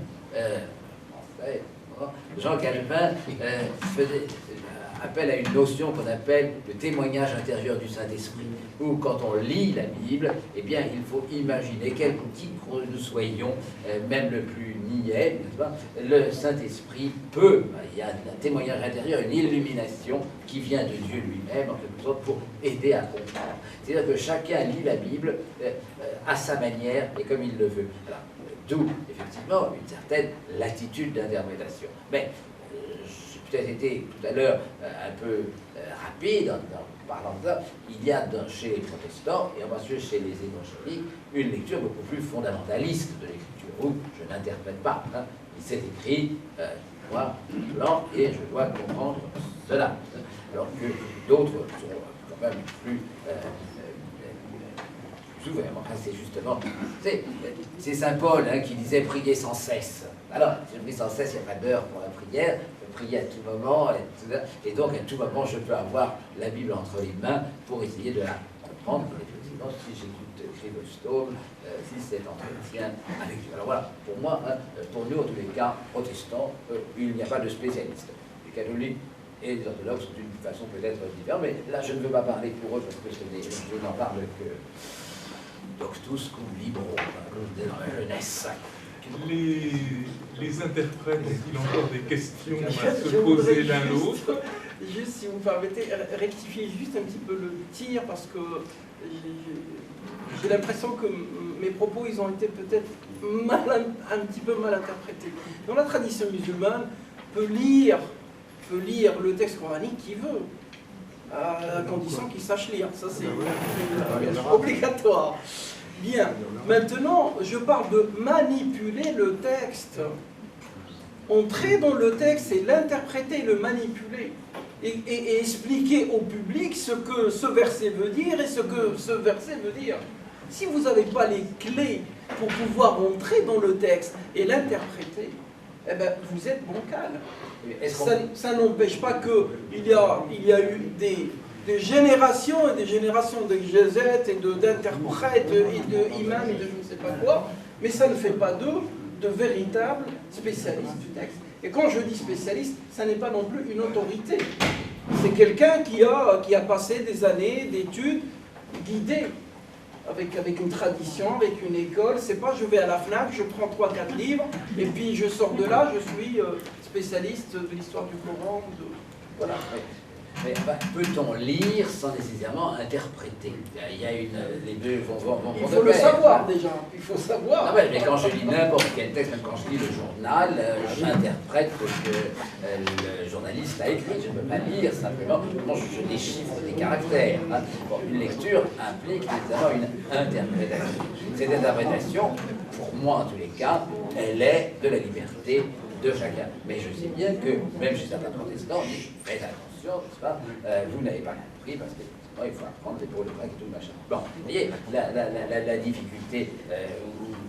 appelle à une notion qu'on appelle le témoignage intérieur du Saint-Esprit, où quand on lit la Bible, eh bien, il faut imaginer, quel qui que nous soyons, même le plus niais, n'est-ce pas, le Saint-Esprit peut, il y a un témoignage intérieur, une illumination qui vient de Dieu lui-même, en quelque sorte, pour aider à comprendre. C'est-à-dire que chacun lit la Bible à sa manière et comme il le veut. Alors, d'où, effectivement, une certaine latitude d'interprétation. Mais j'ai peut-être été tout à l'heure un peu rapide en parlant de ça. Il y a chez les protestants et ensuite chez les évangéliques une lecture beaucoup plus fondamentaliste de l'écriture, où je n'interprète pas. Il s'est écrit noir, blanc, et je dois comprendre cela. Alors que d'autres sont quand même plus ouverts. Enfin, c'est justement, c'est Saint Paul qui disait prier sans cesse. Alors, si je prie sans cesse, il n'y a pas d'heure pour la prière. Prier à tout moment, et donc à tout moment je peux avoir la Bible entre les mains pour essayer de la comprendre. Effectivement, si j'écoute Chrysostome, si c'est entretien avec Dieu. Alors voilà, pour moi, pour nous en tous les cas, protestants, il n'y a pas de spécialistes. Les catholiques et les orthodoxes sont d'une façon peut-être différente, mais là je ne veux pas parler pour eux parce que je n'en parle que doctus cum libro, comme je disais dans la jeunesse. Les interprètes, ont-ils encore des questions à se poser l'un l'autre? Juste, si vous permettez, rectifier juste un petit peu le tir, parce que j'ai l'impression que mes propos, ils ont été peut-être un petit peu mal interprétés. Dans la tradition musulmane, peut lire le texte coranique qui veut, à condition qu'il sache lire. Ça, c'est obligatoire. Bien. Maintenant, je parle de manipuler le texte. Entrer dans le texte et l'interpréter, le manipuler. Et expliquer au public ce que ce verset veut dire et ce que ce verset veut dire. Si vous n'avez pas les clés pour pouvoir entrer dans le texte et l'interpréter, eh ben, vous êtes bancal. Ça n'empêche pas qu'il y a eu des générations et des générations d'exégètes et d'interprètes et d'imams et de je ne sais pas quoi, mais ça ne fait pas d'eux de véritables spécialistes du texte. Et quand je dis spécialiste, ça n'est pas non plus une autorité. C'est quelqu'un qui a passé des années d'études guidées, avec une tradition, avec une école. C'est pas je vais à la FNAC, je prends 3-4 livres, et puis je sors de là, je suis spécialiste de l'histoire du Coran. Voilà. Mais peut-on lire sans nécessairement interpréter? Il y a les deux vont il faut le savoir déjà. Il faut savoir. Ah ouais, mais quand je lis n'importe quel texte, même quand je lis le journal, j'interprète ce que le journaliste a écrit. Je ne peux pas lire simplement. Je déchiffre des caractères. Hein. Bon, une lecture implique évidemment une interprétation. Cette interprétation, pour moi en tous les cas, elle est de la liberté de chacun. Mais je sais bien que même chez certains protestants, on dit faites attention, n'est-ce pas, vous n'avez pas compris parce que il faut apprendre les pour le grec et tout le machin. Bon, vous voyez la difficulté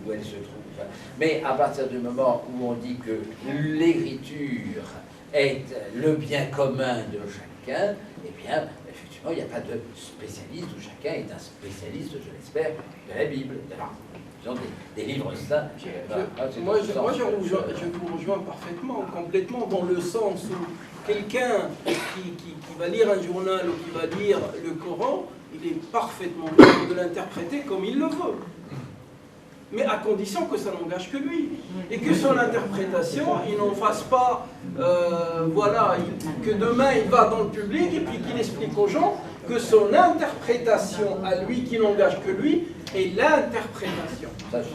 où elle se trouve. Mais à partir du moment où on dit que l'écriture est le bien commun de chacun, eh bien, effectivement, il n'y a pas de spécialiste où chacun est un spécialiste, je l'espère, de la Bible. Des livres saints. Moi, je vous rejoins parfaitement, complètement, dans le sens où quelqu'un qui va lire un journal ou qui va lire le Coran, il est parfaitement libre de l'interpréter comme il le veut. Mais à condition que ça n'engage que lui. Et que son interprétation, il n'en fasse pas, que demain il va dans le public et puis qu'il explique aux gens que son interprétation à lui, qui n'engage que lui, est l'interprétation.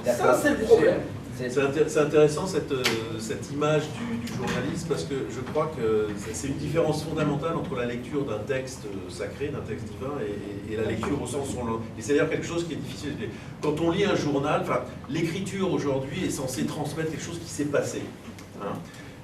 Ça, c'est le problème. C'est intéressant cette image du journaliste parce que je crois que c'est une différence fondamentale entre la lecture d'un texte sacré, d'un texte divin et la lecture au sens où on et c'est d'ailleurs quelque chose qui est difficile. Quand on lit un journal, l'écriture aujourd'hui est censée transmettre quelque chose qui s'est passé. Hein.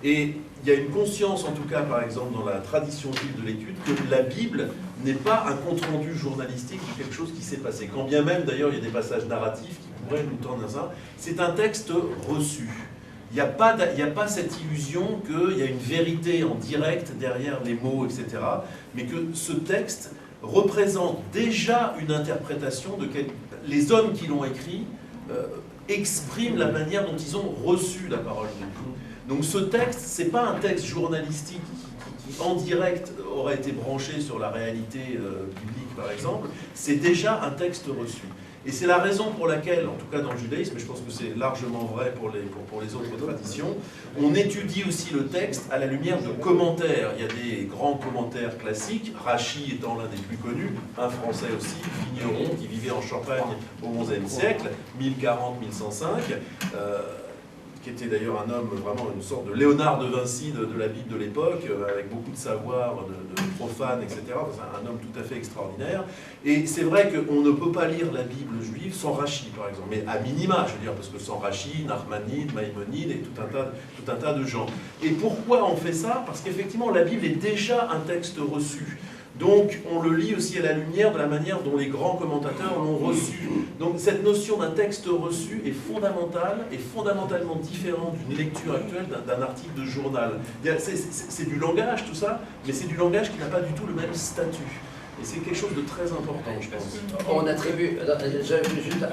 Et il y a une conscience, en tout cas, par exemple, dans la tradition juive de l'étude, que la Bible n'est pas un compte-rendu journalistique de quelque chose qui s'est passé. Quand bien même, d'ailleurs, il y a des passages narratifs qui pourraient nous tendre à ça, c'est un texte reçu. Il n'y a pas cette illusion qu'il y a une vérité en direct derrière les mots, etc. Mais que ce texte représente déjà une interprétation de les hommes qui l'ont écrit expriment la manière dont ils ont reçu la parole de Dieu. Donc ce texte, ce n'est pas un texte journalistique qui en direct aurait été branché sur la réalité biblique, par exemple, c'est déjà un texte reçu. Et c'est la raison pour laquelle, en tout cas dans le judaïsme, mais je pense que c'est largement vrai pour les autres traditions, on étudie aussi le texte à la lumière de commentaires. Il y a des grands commentaires classiques, Rachi étant l'un des plus connus, un français aussi, vigneron, qui vivait en Champagne au XIe siècle, 1040-1105, qui était d'ailleurs un homme, vraiment une sorte de Léonard de Vinci de la Bible de l'époque, avec beaucoup de savoir, de profane, etc. C'est un homme tout à fait extraordinaire. Et c'est vrai qu'on ne peut pas lire la Bible juive sans Rachi, par exemple. Mais à minima, je veux dire, parce que sans Rachi, Nachmanide, Maïmonide et tout un tas de gens. Et pourquoi on fait ça? Parce qu'effectivement, la Bible est déjà un texte reçu. Donc, on le lit aussi à la lumière de la manière dont les grands commentateurs l'ont reçu. Donc, cette notion d'un texte reçu est fondamentale et fondamentalement différente d'une lecture actuelle d'un article de journal. C'est du langage, tout ça, mais c'est du langage qui n'a pas du tout le même statut. Et c'est quelque chose de très important, je pense. On attribue, je vais juste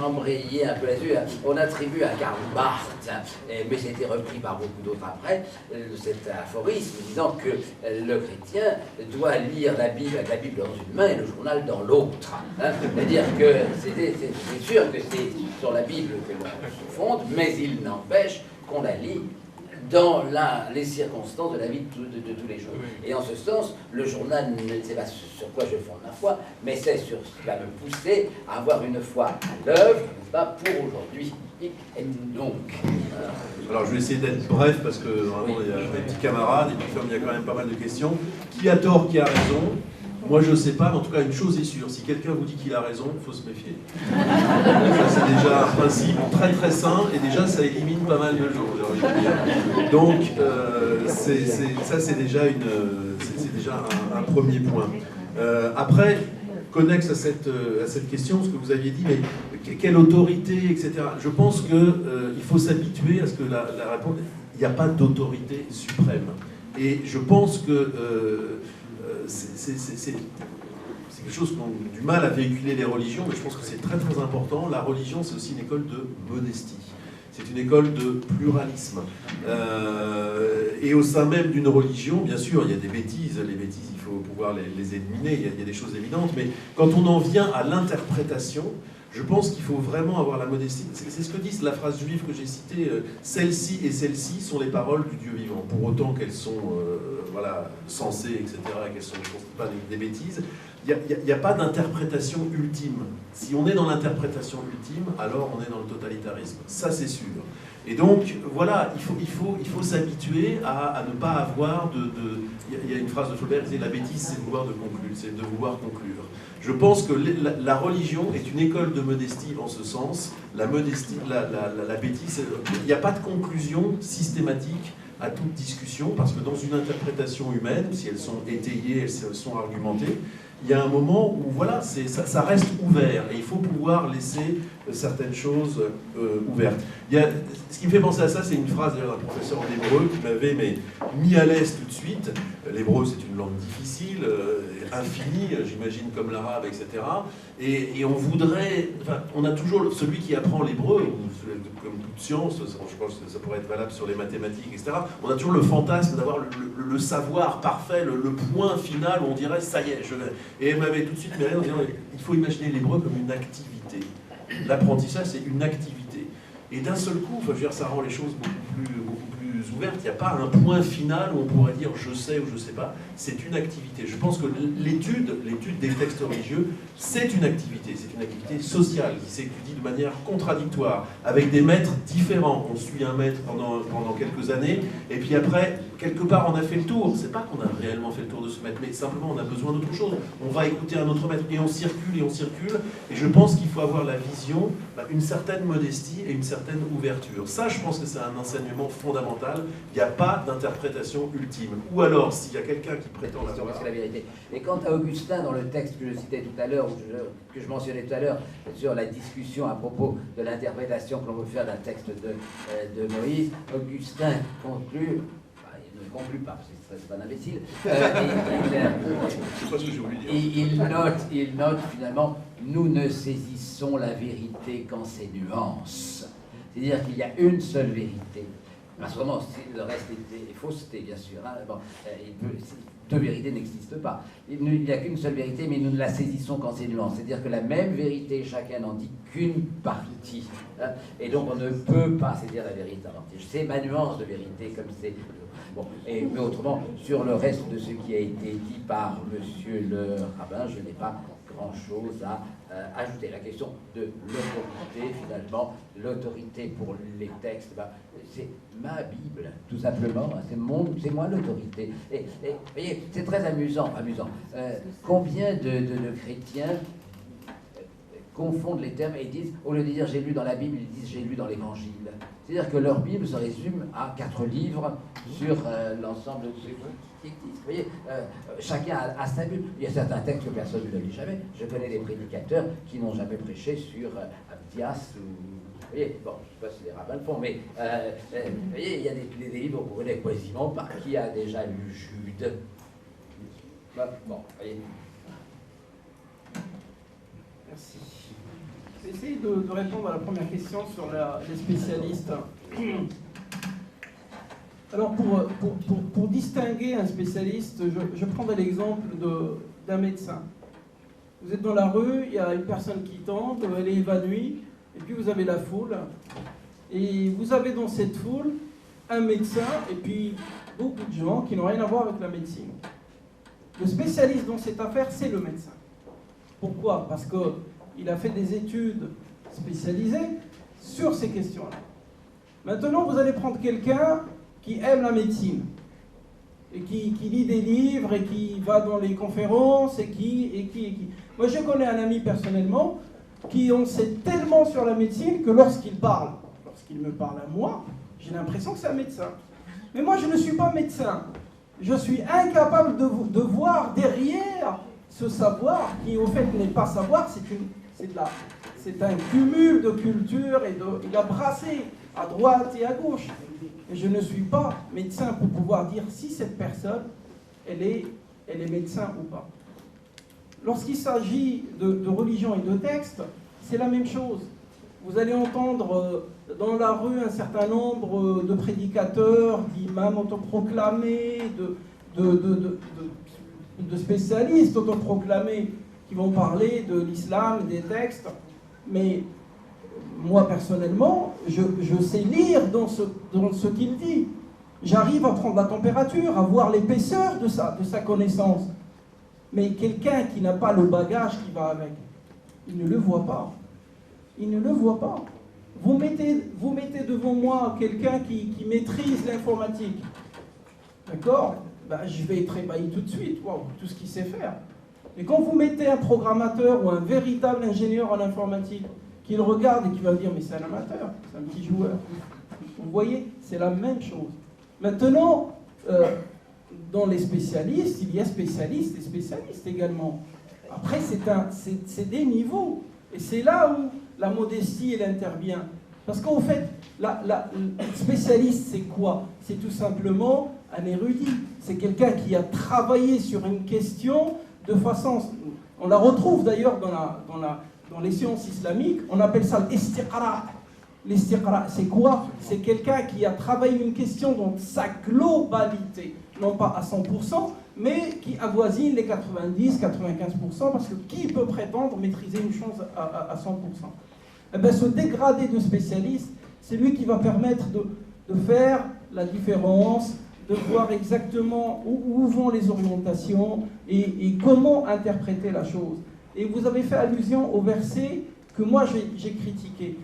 embrayer un peu là-dessus, on attribue à Karl Barth, mais c'était repris par beaucoup d'autres après, cet aphorisme disant que le chrétien doit lire la Bible avec la Bible dans une main et le journal dans l'autre. Hein. C'est-à-dire que c'est sûr que c'est sur la Bible que l'on se fonde, mais il n'empêche qu'on la lit dans les circonstances de la vie de tous les jours. Et en ce sens, le journal ne sait pas sur quoi je fonde ma foi, mais c'est sur ce qui va me pousser à avoir une foi à l'œuvre, n'est-ce pas, pour aujourd'hui. Et donc... Alors je vais essayer d'être bref, parce que vraiment il y a des petits camarades, et puis comme il y a quand même pas mal de questions, qui a tort, qui a raison? Moi, je ne sais pas, mais en tout cas, une chose est sûre, si quelqu'un vous dit qu'il a raison, il faut se méfier. Ça, c'est déjà un principe très très sain, et déjà, ça élimine pas mal de choses, j'ai envie de dire. Donc, ça, c'est déjà, un premier point. Après, connexe à cette question, ce que vous aviez dit, mais quelle autorité, etc. Je pense qu'il faut s'habituer à ce que la réponse... Il n'y a pas d'autorité suprême. Et je pense que c'est quelque chose qu'on a du mal à véhiculer les religions, mais je pense que c'est très très important. La religion, c'est aussi une école de modestie. C'est une école de pluralisme. Et au sein même d'une religion, bien sûr, il y a des bêtises. Les bêtises, il faut pouvoir les éliminer. Il y a des choses évidentes. Mais quand on en vient à l'interprétation, je pense qu'il faut vraiment avoir la modestie. C'est ce que dit la phrase juive que j'ai citée. Celle-ci et celle-ci sont les paroles du Dieu vivant. Pour autant qu'elles sont censées, etc., qu'elles ne sont pas des bêtises. Il n'y a pas d'interprétation ultime. Si on est dans l'interprétation ultime, alors on est dans le totalitarisme. Ça, c'est sûr. Et donc, voilà, il faut s'habituer à ne pas avoir de... Il y a une phrase de Flaubert qui disait « La bêtise, c'est de vouloir conclure ». Je pense que la religion est une école de modestie en ce sens. La modestie, la bêtise, il n'y a pas de conclusion systématique à toute discussion, parce que dans une interprétation humaine, si elles sont étayées, elles sont argumentées, il y a un moment où voilà, ça reste ouvert et il faut pouvoir laisser certaines choses ouvertes. Ce qui me fait penser à ça, c'est une phrase d'un professeur d'hébreu qui m'avait mis à l'aise tout de suite. L'hébreu, c'est une langue difficile, infinie, j'imagine, comme l'arabe, etc. Et on voudrait... Enfin, on a toujours celui qui apprend l'hébreu, comme toute science, je pense que ça pourrait être valable sur les mathématiques, etc. On a toujours le fantasme d'avoir le savoir parfait, le point final où on dirait « ça y est, je l'ai ». Et elle m'avait tout de suite mis en disant « il faut imaginer l'hébreu comme une activité ». L'apprentissage, c'est une activité. Et d'un seul coup, enfin, je veux dire, ça rend les choses beaucoup plus ouvertes. Il n'y a pas un point final où on pourrait dire je sais ou je ne sais pas. C'est une activité. Je pense que l'étude des textes religieux, c'est une activité sociale qui s'étudie de manière contradictoire, avec des maîtres différents. On suit un maître pendant quelques années, et puis après, quelque part, on a fait le tour. C'est pas qu'on a réellement fait le tour de ce maître, mais simplement on a besoin d'autre chose. On va écouter un autre maître, et on circule, et je pense qu'il faut avoir la vision, une certaine modestie et une certaine ouverture. Ça, je pense que c'est un enseignement fondamental. Il n'y a pas d'interprétation ultime. Ou alors, s'il y a quelqu'un qui prétend l'avoir... C'est la vérité. Et quant à Augustin, dans le texte que je citais tout à l'heure, que je mentionnais tout à l'heure, sur la discussion à propos de l'interprétation que l'on veut faire d'un texte de Moïse, Augustin conclut... Il ne conclut pas, parce que c'est pas un imbécile. Il note finalement, nous ne saisissons la vérité qu'en ses nuances. C'est-à-dire qu'il y a une seule vérité. À ce moment, le reste est fausseté, bien sûr. Hein. Bon, deux vérités n'existent pas. Il n'y a qu'une seule vérité, mais nous ne la saisissons qu'en ses nuances. C'est-à-dire que la même vérité, chacun n'en dit qu'une partie. Hein. Et donc on ne peut pas saisir la vérité en entier. C'est ma nuance de vérité, comme c'est... Bon, mais autrement, sur le reste de ce qui a été dit par monsieur le rabbin, je n'ai pas grand-chose à ajouter. La question de l'autorité, finalement, l'autorité pour les textes, c'est ma Bible, tout simplement. C'est moi l'autorité. Et vous voyez, c'est très amusant. Combien de chrétiens confondent les termes et disent, au lieu de dire j'ai lu dans la Bible, ils disent j'ai lu dans l'Évangile. C'est-à-dire que leur Bible se résume à 4 livres sur l'ensemble de ceux qui existent. Vous voyez, chacun a sa Bible. Il y a certains textes que personne ne lit jamais. Je connais des prédicateurs qui n'ont jamais prêché sur Abdias ou... Vous voyez, bon, je ne sais pas si les rabbins le font, mais vous voyez, il y a des livres qu'on connaît quasiment par qui a déjà lu Jude. Bon, vous voyez. Merci. Je vais essayer de répondre à la première question sur les spécialistes. Alors, pour distinguer un spécialiste, je prendrai l'exemple d'un médecin. Vous êtes dans la rue, il y a une personne qui tente, elle est évanouie, et puis vous avez la foule. Et vous avez dans cette foule un médecin, et puis beaucoup de gens qui n'ont rien à voir avec la médecine. Le spécialiste dans cette affaire, c'est le médecin. Pourquoi? Parce qu'il a fait des études spécialisées sur ces questions-là. Maintenant, vous allez prendre quelqu'un qui aime la médecine. et qui lit des livres, et qui va dans les conférences, et qui. Moi, je connais un ami personnellement qui en sait tellement sur la médecine que lorsqu'il me parle à moi, j'ai l'impression que c'est un médecin. Mais moi, je ne suis pas médecin. Je suis incapable de voir derrière ce savoir, qui au fait n'est pas savoir, c'est un cumul de culture, et il a brassé à droite et à gauche. Et je ne suis pas médecin pour pouvoir dire si cette personne, elle est médecin ou pas. Lorsqu'il s'agit de religion et de texte, c'est la même chose. Vous allez entendre dans la rue un certain nombre de prédicateurs, d'imams autoproclamés, de spécialistes autoproclamés qui vont parler de l'islam, des textes. Mais moi, personnellement, je sais lire dans ce qu'il dit. J'arrive à prendre la température, à voir l'épaisseur de sa connaissance. Mais quelqu'un qui n'a pas le bagage qui va avec, il ne le voit pas. Il ne le voit pas. Vous mettez devant moi quelqu'un qui maîtrise l'informatique. D'accord ? Ben, je vais être ébahi tout de suite. Waouh, tout ce qu'il sait faire. Et quand vous mettez un programmateur ou un véritable ingénieur en informatique, qu'il regarde et qui va me dire, mais c'est un amateur, c'est un petit joueur. Vous voyez, c'est la même chose. Maintenant, dans les spécialistes, il y a spécialistes et spécialistes également. Après, c'est des niveaux. Et c'est là où la modestie, elle intervient. Parce qu'en fait, le spécialiste, c'est quoi? C'est tout simplement un érudit. C'est quelqu'un qui a travaillé sur une question de façon... On la retrouve d'ailleurs dans les sciences islamiques, on appelle ça l'istiqra. L'istiqra, c'est quoi? C'est quelqu'un qui a travaillé une question dans sa globalité, non pas à 100%, mais qui avoisine les 90-95%, parce que qui peut prétendre maîtriser une chose à 100%? Eh bien, ce dégradé de spécialiste, c'est lui qui va permettre de faire la différence, de voir exactement où vont les orientations et comment interpréter la chose. Et vous avez fait allusion au verset que moi j'ai critiqué.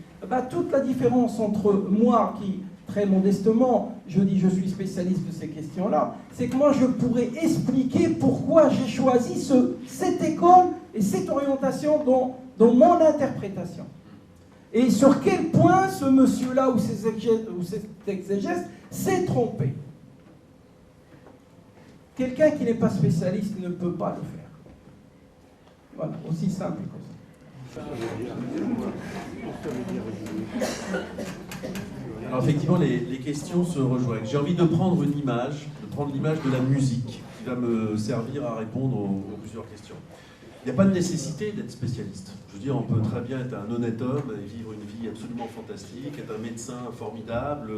Toute la différence entre moi qui, très modestement, je dis je suis spécialiste de ces questions-là, c'est que moi je pourrais expliquer pourquoi j'ai choisi cette école et cette orientation dans mon interprétation. Et sur quel point ce monsieur-là ou cet exégèse s'est trompé. Quelqu'un qui n'est pas spécialiste ne peut pas le faire. Voilà, aussi simple que ça. Alors effectivement, les questions se rejoignent. J'ai envie de prendre l'image de la musique, qui va me servir à répondre aux plusieurs questions. Il n'y a pas de nécessité d'être spécialiste. Je veux dire, on peut très bien être un honnête homme et vivre une vie absolument fantastique, être un médecin formidable,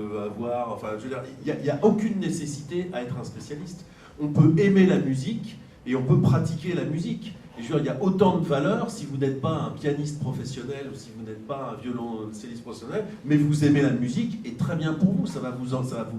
il n'y a aucune nécessité à être un spécialiste. On peut aimer la musique et on peut pratiquer la musique. Et je veux dire, il y a autant de valeur si vous n'êtes pas un pianiste professionnel ou si vous n'êtes pas un violoncelliste professionnel, mais vous aimez la musique, et très bien pour vous, ça va vous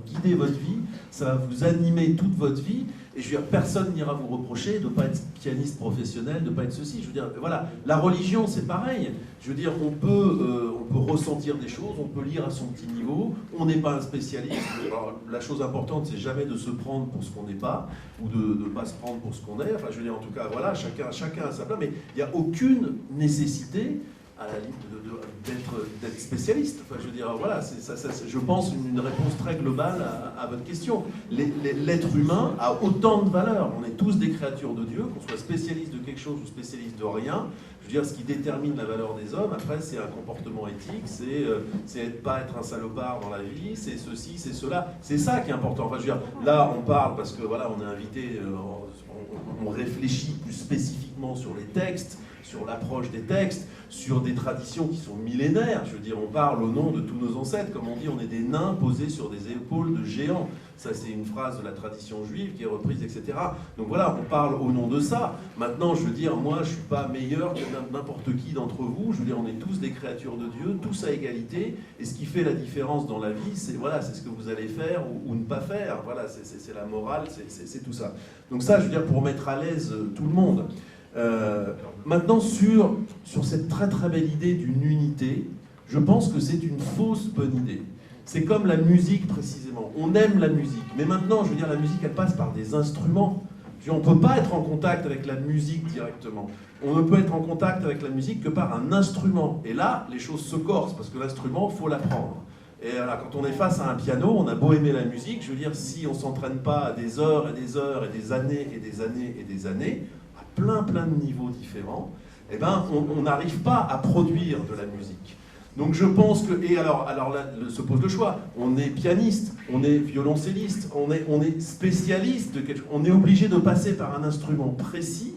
guider votre vie, ça va vous animer toute votre vie, et je veux dire, personne n'ira vous reprocher de ne pas être pianiste professionnel, de ne pas être ceci. Je veux dire, voilà, la religion c'est pareil. Je veux dire, on peut ressentir des choses, on peut lire à son petit niveau, on n'est pas un spécialiste. Alors, la chose importante, c'est jamais de se prendre pour ce qu'on n'est pas, ou de ne pas se prendre pour ce qu'on est. Enfin, je veux dire, en tout cas, voilà, chacun a sa place, mais il n'y a aucune nécessité à la limite d'être spécialiste. Enfin, je veux dire, voilà, je pense une réponse très globale à votre question. L'être humain a autant de valeur. On est tous des créatures de Dieu, qu'on soit spécialiste de quelque chose ou spécialiste de rien. Je veux dire, ce qui détermine la valeur des hommes, après, c'est un comportement éthique, c'est pas être un salopard dans la vie, c'est ceci, c'est cela. C'est ça qui est important. Enfin, je veux dire, là, on parle parce que, voilà, on est invité, on réfléchit plus spécifiquement sur les textes, sur l'approche des textes, sur des traditions qui sont millénaires. Je veux dire, on parle au nom de tous nos ancêtres. Comme on dit, on est des nains posés sur des épaules de géants. Ça, c'est une phrase de la tradition juive qui est reprise, etc. Donc voilà, on parle au nom de ça. Maintenant, je veux dire, moi, je ne suis pas meilleur que n'importe qui d'entre vous. Je veux dire, on est tous des créatures de Dieu, tous à égalité. Et ce qui fait la différence dans la vie, c'est ce que vous allez faire ou ne pas faire. Voilà, c'est la morale, c'est tout ça. Donc ça, je veux dire, pour mettre à l'aise tout le monde. Maintenant, sur cette très très belle idée d'une unité, je pense que c'est une fausse bonne idée. C'est comme la musique précisément. On aime la musique. Mais maintenant, je veux dire, la musique, elle passe par des instruments. On ne peut pas être en contact avec la musique directement. On ne peut être en contact avec la musique que par un instrument. Et là, les choses se corsent, parce que l'instrument, il faut l'apprendre. Et voilà, quand on est face à un piano, on a beau aimer la musique, je veux dire, si on ne s'entraîne pas à des heures et des heures et des années et des années et des années, à plein de niveaux différents, eh ben, on n'arrive pas à produire de la musique. Donc je pense que, et alors là se pose le choix, on est pianiste, on est violoncelliste, on est spécialiste de quelque chose, on est obligé de passer par un instrument précis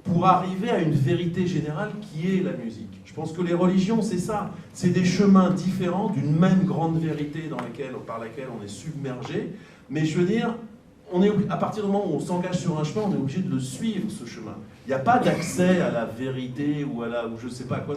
pour arriver à une vérité générale qui est la musique. Je pense que les religions, c'est ça, c'est des chemins différents d'une même grande vérité par laquelle on est submergé, mais je veux dire, à partir du moment où on s'engage sur un chemin, on est obligé de le suivre, ce chemin. Il n'y a pas d'accès à la vérité ou je ne sais pas quoi,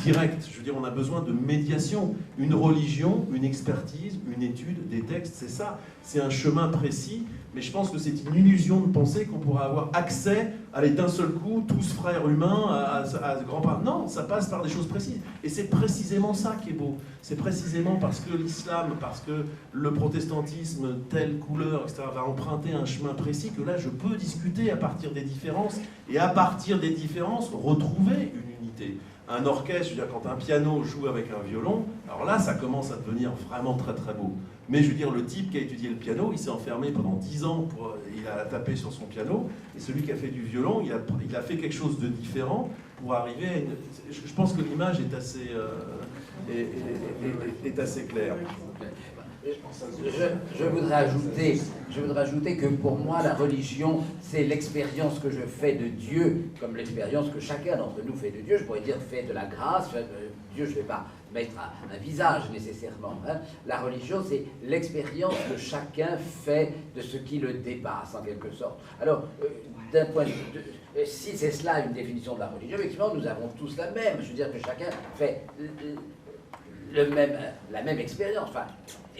direct. Je veux dire, on a besoin de médiation. Une religion, une expertise, une étude, des textes, c'est ça. C'est un chemin précis, mais je pense que c'est une illusion de penser qu'on pourra avoir accès, aller d'un seul coup, tous frères humains, à grands-parents. Non, ça passe par des choses précises. Et c'est précisément ça qui est beau. C'est précisément parce que l'islam, parce que le protestantisme, telle couleur, etc., va emprunter un chemin précis que là, je peux discuter à partir des différences, et à partir des différences, retrouver une unité. Un orchestre, je veux dire, quand un piano joue avec un violon, alors là, ça commence à devenir vraiment très beau. Mais je veux dire, le type qui a étudié le piano, il s'est enfermé pendant 10 ans, il a tapé sur son piano, et celui qui a fait du violon, il a fait quelque chose de différent pour arriver à une... Je pense que l'image est assez, est assez claire. Je voudrais ajouter que pour moi, la religion, c'est l'expérience que je fais de Dieu, comme l'expérience que chacun d'entre nous fait de Dieu. Je pourrais dire fait de la grâce, Dieu, je ne vais pas mettre un visage nécessairement. Hein. La religion, c'est l'expérience que chacun fait de ce qui le dépasse, en quelque sorte. Alors, d'un point de vue, si c'est cela une définition de la religion, effectivement, nous avons tous la même. Je veux dire que chacun fait la même expérience, enfin,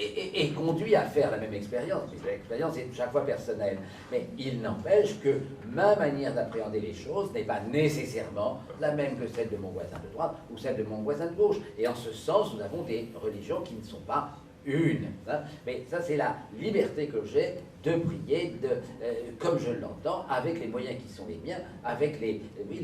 et conduit à faire la même expérience, puisque l'expérience est chaque fois personnelle. Mais il n'empêche que ma manière d'appréhender les choses n'est pas nécessairement la même que celle de mon voisin de droite ou celle de mon voisin de gauche. Et en ce sens, nous avons des religions qui ne sont pas une. Hein. Mais ça, c'est la liberté que j'ai de prier, comme je l'entends, avec les moyens qui sont les miens, avec les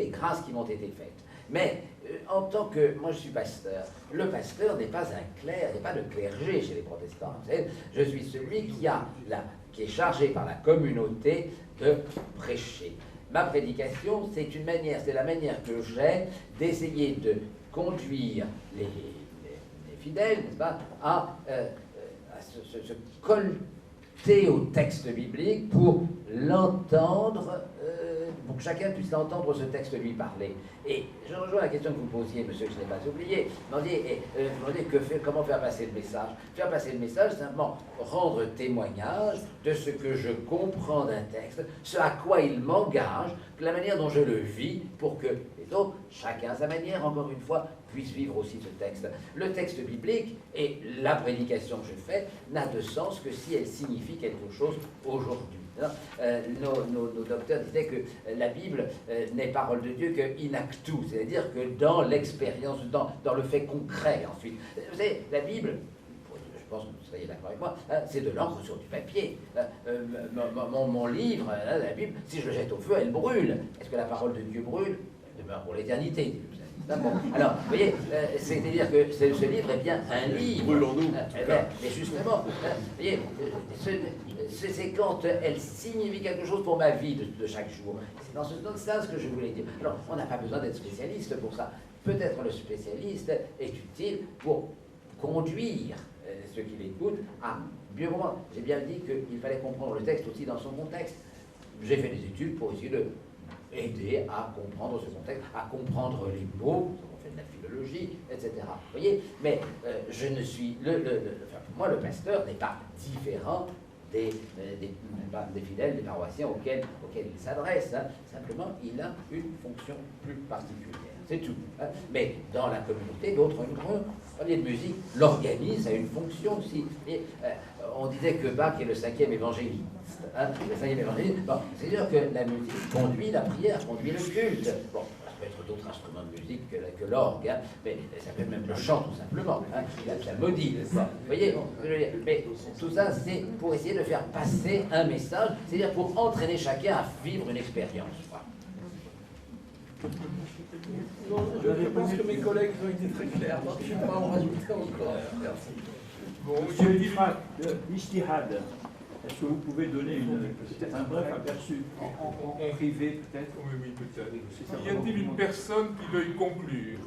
grâces qui m'ont été faites. Mais en tant que... Moi, je suis pasteur. Le pasteur n'est pas un clerc, il n'y a pas de clergé chez les protestants. Vous savez, je suis celui qui est chargé par la communauté de prêcher. Ma prédication, c'est la manière que j'ai d'essayer de conduire les fidèles, n'est-ce pas, à se colter au texte biblique pour l'entendre, pour que chacun puisse l'entendre, ce texte lui parler. Et je rejoins la question que vous posiez, monsieur, que je n'ai pas oublié. Vous demandez comment faire passer le message. Faire passer le message, simplement rendre témoignage de ce que je comprends d'un texte, ce à quoi il m'engage, de la manière dont je le vis, pour que les autres, chacun à sa manière, encore une fois, puissent vivre aussi ce texte. Le texte biblique et la prédication que je fais n'a de sens que si elle signifie quelque chose aujourd'hui. Nos docteurs disaient que la Bible n'est parole de Dieu que in actu, c'est-à-dire que dans l'expérience, dans le fait concret ensuite. Vous savez, la Bible, je pense que vous seriez d'accord avec moi, c'est de l'encre sur du papier. Mon livre, la Bible, si je le jette au feu, elle brûle. Est-ce que la parole de Dieu brûle? Elle demeure pour l'éternité. Bon. Alors, vous voyez, c'est-à-dire que ce livre est bien un livre. Brûlons-nous. Mais justement, vous voyez, c'est quand elle signifie quelque chose pour ma vie de chaque jour. C'est dans ce sens que je voulais dire. Alors, on n'a pas besoin d'être spécialiste pour ça. Peut-être le spécialiste est utile pour conduire ceux qui l'écoutent à mieux comprendre. J'ai bien dit qu'il fallait comprendre le texte aussi dans son contexte. J'ai fait des études pour essayer de aider à comprendre ce contexte, à comprendre les mots, on fait de la philologie, etc. Vous voyez, mais je ne suis... pour moi, le pasteur n'est pas différent des fidèles, des paroissiens auxquels il s'adresse. Hein. Simplement, il a une fonction plus particulière. C'est tout. Hein. Mais dans la communauté, d'autres ont une grande... Parler de musique, l'organise a une fonction aussi. Et, on disait que Bach est le 5e évangéliste. Hein, le 5e évangéliste, bon, c'est-à-dire que la musique conduit la prière, conduit le culte. Bon, peut être d'autres instruments de musique que l'orgue, hein, mais ça peut être même le chant tout simplement, hein, la maudit, n'est-ce pas? Vous voyez, je veux dire, mais tout ça c'est pour essayer de faire passer un message, c'est-à-dire pour entraîner chacun à vivre une expérience. Voilà. Je pense que mes collègues ont été très clairs, donc je ne vais pas en rajouter encore. Merci. Bon, Monsieur Difrat, l'Ijtihad, est-ce que vous pouvez donner peut-être un bref aperçu en privé peut-être? oui, peut-être. Y a-t-il une personne qui veuille conclure?